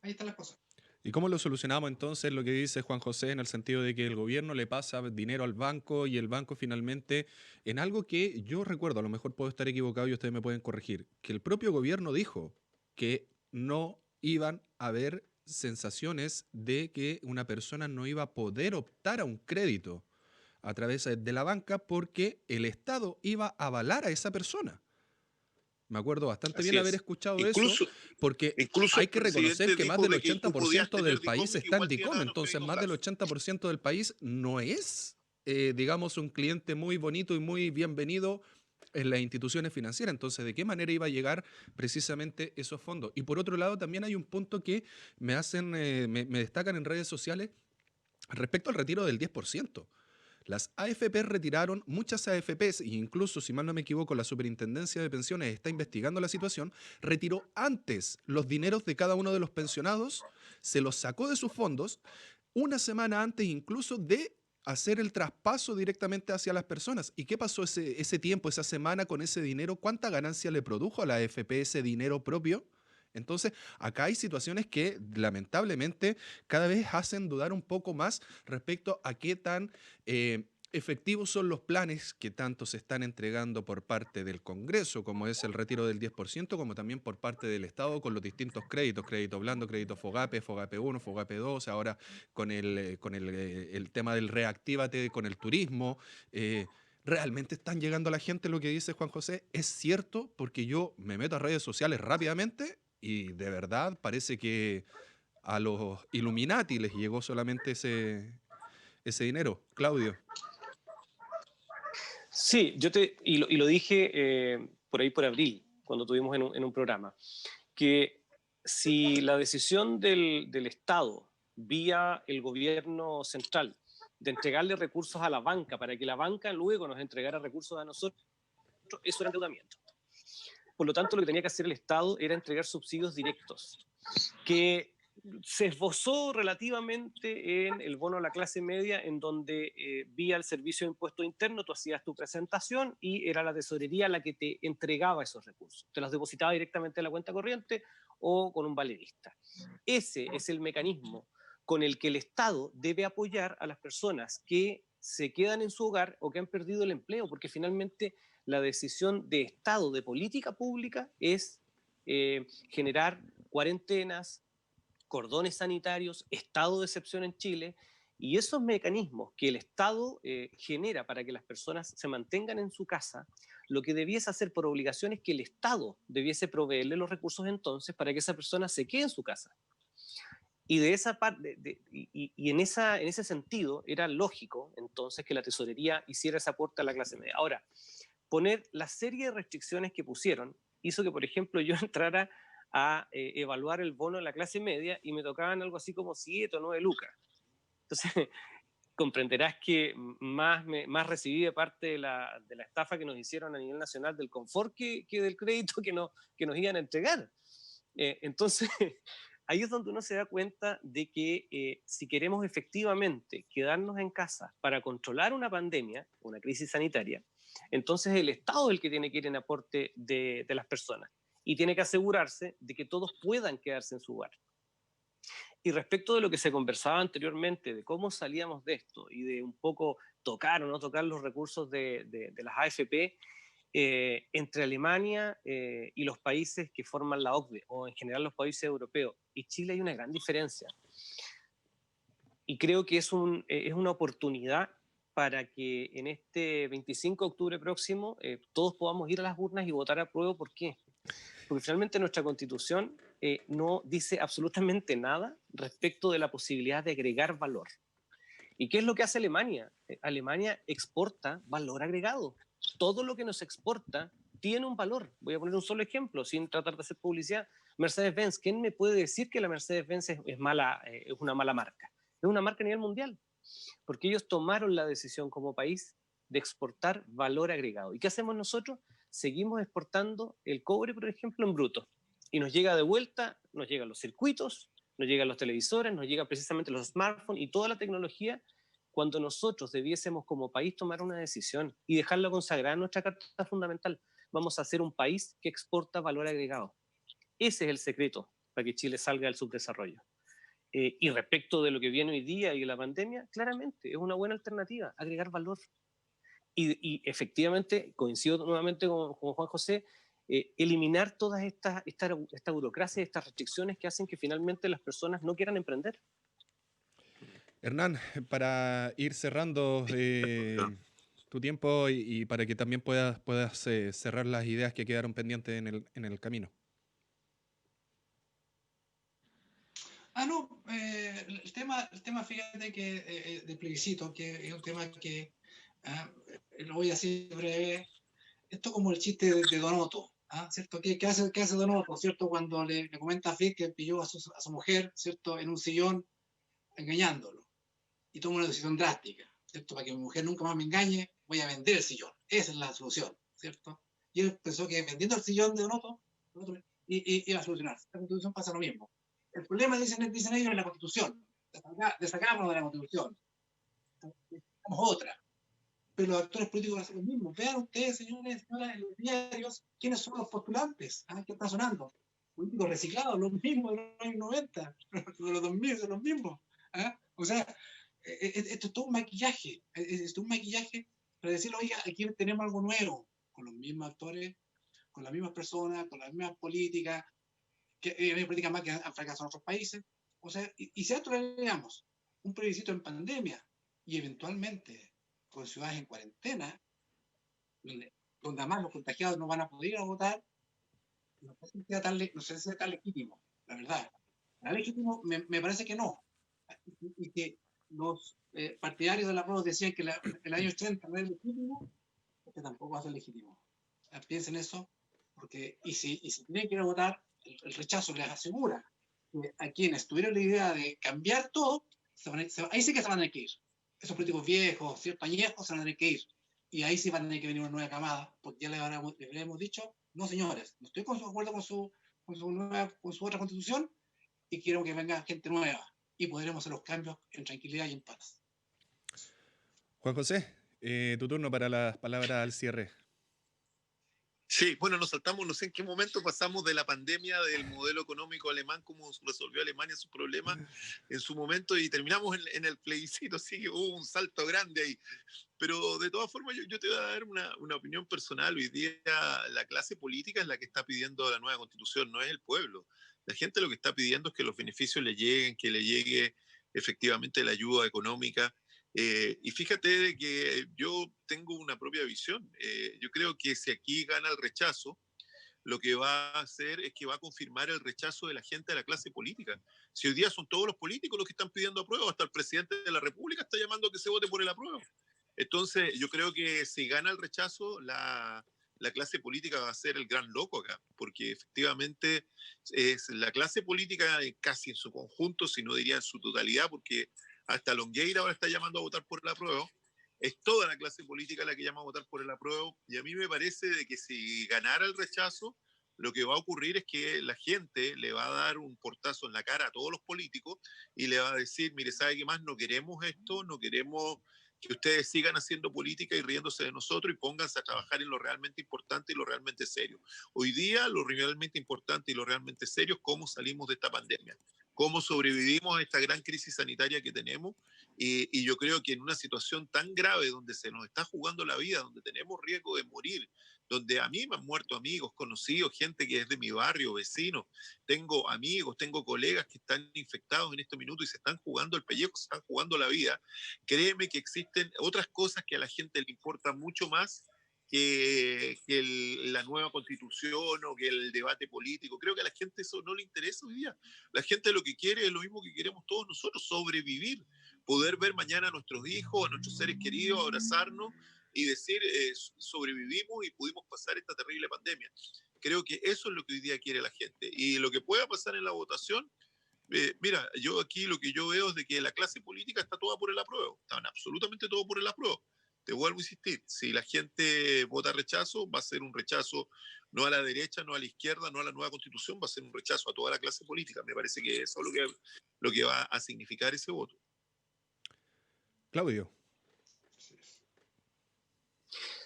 ahí están las cosas. ¿Y cómo lo solucionamos entonces lo que dice Juan José en el sentido de que el gobierno le pasa dinero al banco y el banco finalmente, en algo que yo recuerdo, a lo mejor puedo estar equivocado y ustedes me pueden corregir, que el propio gobierno dijo que no iban a haber sensaciones de que una persona no iba a poder optar a un crédito a través de la banca porque el Estado iba a avalar a esa persona? Me acuerdo bastante bien haber escuchado eso, porque hay que reconocer que más del 80% del país está en DICOM, entonces más del 80% del país no es, digamos, un cliente muy bonito y muy bienvenido en las instituciones financieras. Entonces, ¿de qué manera iba a llegar precisamente esos fondos? Y por otro lado, también hay un punto que me destacan en redes sociales respecto al retiro del 10%. Las AFP retiraron, muchas AFPs, e incluso, si mal no me equivoco, la Superintendencia de Pensiones está investigando la situación, retiró antes los dineros de cada uno de los pensionados, se los sacó de sus fondos, una semana antes incluso de hacer el traspaso directamente hacia las personas. ¿Y qué pasó ese tiempo, esa semana con ese dinero? ¿Cuánta ganancia le produjo a la AFP ese dinero propio? Entonces, acá hay situaciones que lamentablemente cada vez hacen dudar un poco más respecto a qué tan efectivos son los planes que tanto se están entregando por parte del Congreso, como es el retiro del 10%, como también por parte del Estado con los distintos créditos, crédito blando, crédito FOGAPE, FOGAPE 1, FOGAPE 2, ahora con el tema del reactívate, con el turismo. ¿Realmente están llegando a la gente lo que dice Juan José? ¿Es cierto? Porque yo me meto a redes sociales rápidamente y de verdad parece que a los Illuminati les llegó solamente ese dinero. Claudio. Sí, y lo dije por ahí por abril, cuando tuvimos en un programa, que si la decisión del Estado vía el gobierno central de entregarle recursos a la banca para que la banca luego nos entregara recursos a nosotros, eso era endeudamiento. Por lo tanto, lo que tenía que hacer el Estado era entregar subsidios directos, que se esbozó relativamente en el bono a la clase media, en donde vía el Servicio de Impuesto Interno tú hacías tu presentación y era la tesorería la que te entregaba esos recursos. Te los depositaba directamente en la cuenta corriente o con un valerista. Ese es el mecanismo con el que el Estado debe apoyar a las personas que se quedan en su hogar o que han perdido el empleo, porque finalmente la decisión de Estado, de política pública, es generar cuarentenas, cordones sanitarios, estado de excepción en Chile, y esos mecanismos que el Estado genera para que las personas se mantengan en su casa, lo que debiese hacer por obligación es que el Estado debiese proveerle los recursos entonces para que esa persona se quede en su casa. Y de esa parte, en ese sentido, era lógico entonces que la tesorería hiciera ese aporte a la clase media. Ahora, poner la serie de restricciones que pusieron hizo que, por ejemplo, yo entrara a evaluar el bono de la clase media y me tocaban algo así como 7 o 9 lucas. Entonces, comprenderás que más recibí de parte de la estafa que nos hicieron a nivel nacional del confort que del crédito que nos iban a entregar. Entonces, ahí es donde uno se da cuenta de que si queremos efectivamente quedarnos en casa para controlar una pandemia, una crisis sanitaria, entonces el Estado es el que tiene que ir en aporte de las personas y tiene que asegurarse de que todos puedan quedarse en su hogar. Y respecto de lo que se conversaba anteriormente, de cómo salíamos de esto y de un poco tocar o no tocar los recursos de las AFP, entre Alemania y los países que forman la OCDE, o en general los países europeos, y Chile hay una gran diferencia. Y creo que es una oportunidad para que en este 25 de octubre próximo todos podamos ir a las urnas y votar a prueba. ¿Por qué? Porque finalmente nuestra Constitución no dice absolutamente nada respecto de la posibilidad de agregar valor. ¿Y qué es lo que hace Alemania? Alemania exporta valor agregado. Todo lo que nos exporta tiene un valor. Voy a poner un solo ejemplo, sin tratar de hacer publicidad. Mercedes-Benz. ¿Quién me puede decir que la Mercedes-Benz es una mala marca? Es una marca a nivel mundial, porque ellos tomaron la decisión como país de exportar valor agregado. ¿Y qué hacemos nosotros? Seguimos exportando el cobre, por ejemplo, en bruto. Y nos llega de vuelta, nos llegan los circuitos, nos llegan los televisores, nos llegan precisamente los smartphones y toda la tecnología, cuando nosotros debiésemos como país tomar una decisión y dejarla consagrada en nuestra carta fundamental. Vamos a ser un país que exporta valor agregado. Ese es el secreto para que Chile salga del subdesarrollo. Y respecto de lo que viene hoy día y la pandemia, claramente es una buena alternativa, agregar valor. Y efectivamente, coincido nuevamente con Juan José, eliminar todas esta burocracia, estas restricciones que hacen que finalmente las personas no quieran emprender. Hernán, para ir cerrando tu tiempo y para que también puedas cerrar las ideas que quedaron pendientes en el camino. No, el tema, fíjate que del plebiscito, que es un tema que lo voy a decir breve. Esto como el chiste de Donoto, ¿cierto? ¿Qué hace Donoto, ¿cierto? Cuando le comenta a Flick que pilló a su mujer, ¿cierto? En un sillón, engañándolo. Y toma una decisión drástica, ¿cierto? Para que mi mujer nunca más me engañe, voy a vender el sillón. Esa es la solución, ¿cierto? Y él pensó que vendiendo el sillón de Donoto iba a solucionarse. La Constitución pasa lo mismo. El problema, dicen ellos, es la Constitución. Destacámonos de la Constitución. Necesitamos otra. Pero los actores políticos hacen lo mismo. Vean ustedes, señores, señoras, en los diarios, quiénes son los postulantes. ¿Qué está sonando? Políticos reciclados, los mismos de los años 90, de los 2000, son los mismos. O sea, esto es todo un maquillaje. Es un maquillaje para decirle, oiga, aquí tenemos algo nuevo, con los mismos actores, con las mismas personas, con las mismas políticas, políticas más que han fracasado en otros países. O sea, y si esto le digamos un plebiscito en pandemia y eventualmente con ciudades en cuarentena, donde además los contagiados no van a poder ir a votar, no sé si sea tan legítimo, la verdad. ¿Era legítimo? Me parece que no. Y que los partidarios de la prueba decían que el año 80 no es legítimo, porque tampoco va a ser legítimo. Piensen eso, porque y si tienen que ir a votar, el rechazo les asegura que a quienes tuvieron la idea de cambiar todo, ahí sí que se van a tener que ir. Esos políticos viejos, ciertos añejos, se van a tener que ir. Y ahí sí van a tener que venir una nueva camada, porque ya les hemos dicho, no señores, no estoy de acuerdo con su otra constitución y quiero que venga gente nueva y podremos hacer los cambios en tranquilidad y en paz. Juan José, tu turno para las palabras al cierre. Sí, bueno, nos saltamos, no sé en qué momento pasamos de la pandemia, del modelo económico alemán, cómo resolvió Alemania sus problemas en su momento, y terminamos en el plebiscito, así que hubo un salto grande ahí. Pero de todas formas, yo te voy a dar una opinión personal. Hoy día la clase política es la que está pidiendo la nueva constitución, no es el pueblo. La gente lo que está pidiendo es que los beneficios le lleguen, que le llegue efectivamente la ayuda económica. Y fíjate de que yo tengo una propia visión. Yo creo que si aquí gana el rechazo, lo que va a hacer es que va a confirmar el rechazo de la gente a la clase política. Si hoy día son todos los políticos los que están pidiendo apruebo, hasta el presidente de la República está llamando a que se vote por el apruebo. Entonces, yo creo que si gana el rechazo, la clase política va a ser el gran loco acá, porque efectivamente es la clase política casi en su conjunto, si no diría en su totalidad, porque hasta Longueira ahora está llamando a votar por el apruebo. Es toda la clase política la que llama a votar por el apruebo, y a mí me parece de que si ganara el rechazo, lo que va a ocurrir es que la gente le va a dar un portazo en la cara a todos los políticos y le va a decir, mire, ¿sabe qué más? No queremos esto, no queremos que ustedes sigan haciendo política y riéndose de nosotros y pónganse a trabajar en lo realmente importante y lo realmente serio. Hoy día lo realmente importante y lo realmente serio es cómo salimos de esta pandemia, cómo sobrevivimos a esta gran crisis sanitaria que tenemos y yo creo que en una situación tan grave donde se nos está jugando la vida, donde tenemos riesgo de morir, donde a mí me han muerto amigos, conocidos, gente que es de mi barrio, vecinos, tengo amigos, tengo colegas que están infectados en este minuto y se están jugando el pellejo, se están jugando la vida. Créeme que existen otras cosas que a la gente le importa mucho más que la nueva constitución o que el debate político. Creo que a la gente eso no le interesa hoy día. La gente lo que quiere es lo mismo que queremos todos nosotros, sobrevivir, poder ver mañana a nuestros hijos, a nuestros seres queridos, abrazarnos y decir, sobrevivimos y pudimos pasar esta terrible pandemia. Creo que eso es lo que hoy día quiere la gente. Y lo que pueda pasar en la votación, mira, yo aquí lo que yo veo es de que la clase política está toda por el apruebo, están absolutamente todo por el apruebo. Te vuelvo a insistir, si la gente vota rechazo, va a ser un rechazo no a la derecha, no a la izquierda, no a la nueva constitución, va a ser un rechazo a toda la clase política. Me parece que eso es lo que va a significar ese voto. Claudio.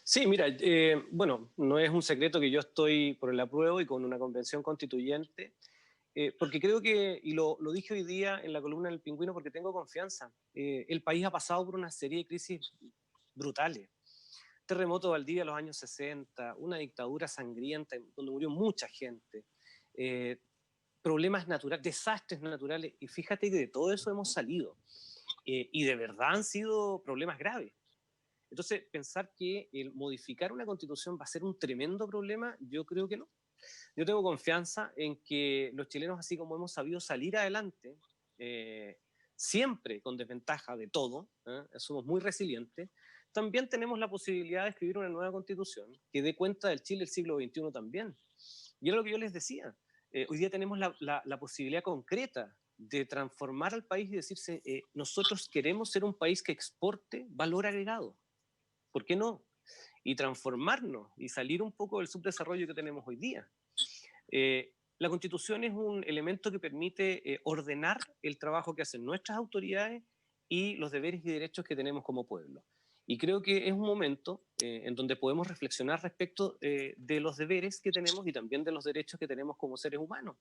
Sí, mira, bueno, no es un secreto que yo estoy por el apruebo y con una convención constituyente, porque creo que, y lo dije hoy día en la columna del Pingüino, porque tengo confianza, el país ha pasado por una serie de crisis brutales. Terremoto de Valdivia en los años 60, una dictadura sangrienta donde murió mucha gente, problemas naturales, desastres naturales, y fíjate que de todo eso hemos salido, y de verdad han sido problemas graves. Entonces, pensar que el modificar una constitución va a ser un tremendo problema, yo creo que no. Yo tengo confianza en que los chilenos, así como hemos sabido salir adelante, siempre con desventaja de todo, somos muy resilientes, también tenemos la posibilidad de escribir una nueva constitución que dé cuenta del Chile del siglo XXI también. Y era lo que yo les decía, hoy día tenemos la posibilidad concreta de transformar al país y decirse, nosotros queremos ser un país que exporte valor agregado. ¿Por qué no? Y transformarnos y salir un poco del subdesarrollo que tenemos hoy día. La Constitución es un elemento que permite ordenar el trabajo que hacen nuestras autoridades y los deberes y derechos que tenemos como pueblo. Y creo que es un momento en donde podemos reflexionar respecto de los deberes que tenemos y también de los derechos que tenemos como seres humanos.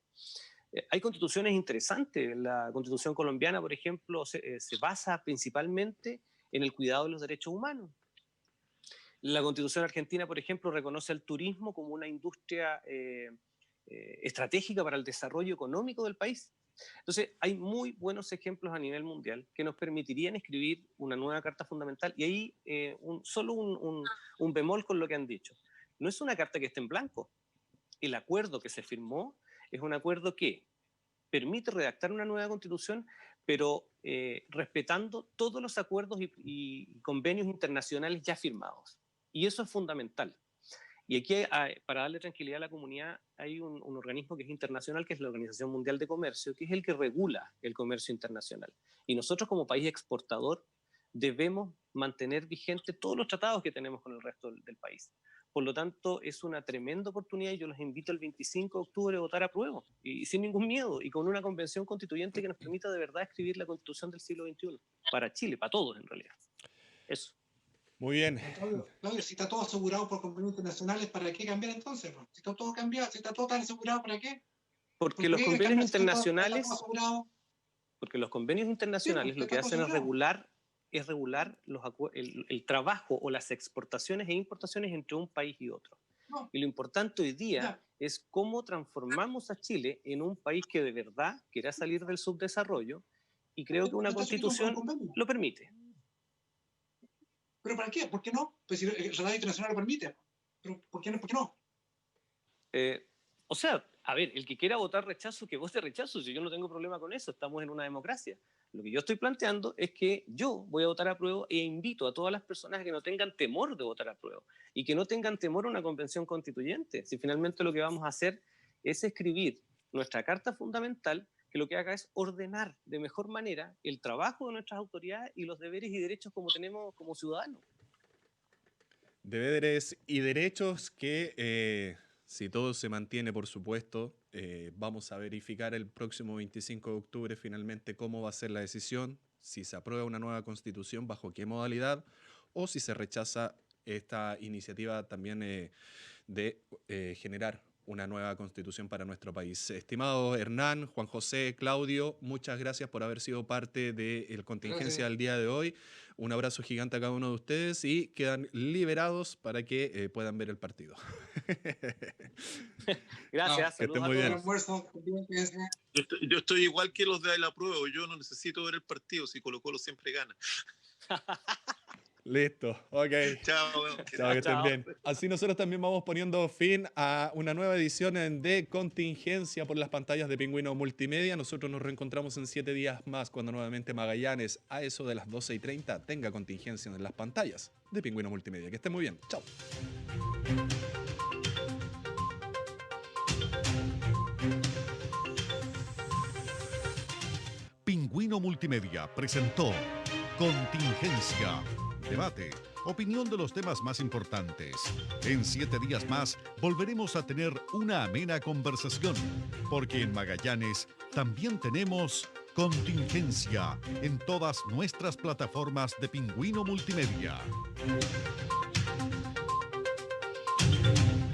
Hay constituciones interesantes. La Constitución colombiana, por ejemplo, se basa principalmente en el cuidado de los derechos humanos. La Constitución argentina, por ejemplo, reconoce el turismo como una industria estratégica para el desarrollo económico del país. Entonces, hay muy buenos ejemplos a nivel mundial que nos permitirían escribir una nueva Carta Fundamental. Y ahí solo un bemol con lo que han dicho. No es una carta que esté en blanco. El acuerdo que se firmó es un acuerdo que permite redactar una nueva constitución, pero respetando todos los acuerdos y convenios internacionales ya firmados. Y eso es fundamental. Y aquí, para darle tranquilidad a la comunidad, hay un organismo que es internacional, que es la Organización Mundial de Comercio, que es el que regula el comercio internacional. Y nosotros como país exportador debemos mantener vigentes todos los tratados que tenemos con el resto del país. Por lo tanto, es una tremenda oportunidad y yo los invito el 25 de octubre a votar a prueba, y sin ningún miedo, y con una convención constituyente que nos permita de verdad escribir la constitución del siglo XXI, para Chile, para todos en realidad. Eso. Muy bien. Claudio, si está todo asegurado por convenios internacionales, ¿para qué cambiar entonces? Si está todo cambiado, si está todo tan asegurado, ¿para qué? Porque los convenios internacionales, lo que hacen es regular el trabajo o las exportaciones e importaciones entre un país y otro. No. Y lo importante hoy día es cómo transformamos a Chile en un país que de verdad quiera salir del subdesarrollo, y creo que una constitución lo permite. ¿Pero para qué? ¿Por qué no? Pues si el Tratado Internacional lo permite. ¿Pero por qué no? ¿Por qué no? O sea, a ver, el que quiera votar rechazo, que vote rechazo, si yo no tengo problema con eso, estamos en una democracia. Lo que yo estoy planteando es que yo voy a votar a prueba e invito a todas las personas que no tengan temor de votar a prueba y que no tengan temor a una convención constituyente. Si finalmente lo que vamos a hacer es escribir nuestra Carta Fundamental, que lo que haga es ordenar de mejor manera el trabajo de nuestras autoridades y los deberes y derechos como tenemos como ciudadanos. Deberes y derechos que Si todo se mantiene, por supuesto, vamos a verificar el próximo 25 de octubre finalmente cómo va a ser la decisión, si se aprueba una nueva constitución, bajo qué modalidad, o si se rechaza esta iniciativa también de generar una nueva constitución para nuestro país. Estimado Hernán, Juan José, Claudio, muchas gracias por haber sido parte de la contingencia del día de hoy. Un abrazo gigante a cada uno de ustedes y quedan liberados para que puedan ver el partido. Gracias. Que estén muy bien. Yo estoy igual que los de la prueba. Yo no necesito ver el partido si Colo-Colo siempre gana. Listo, ok. Chao, chao, que estén bien. Así nosotros también vamos poniendo fin a una nueva edición de Contingencia por las pantallas de Pingüino Multimedia. Nosotros nos reencontramos en 7 días más cuando nuevamente Magallanes, a eso de las 12:30, tenga contingencia en las pantallas de Pingüino Multimedia. Que estén muy bien. Chao. Pingüino Multimedia presentó Contingencia. Debate, opinión de los temas más importantes. En 7 días más volveremos a tener una amena conversación, porque en Magallanes también tenemos Contingencia en todas nuestras plataformas de Pingüino Multimedia.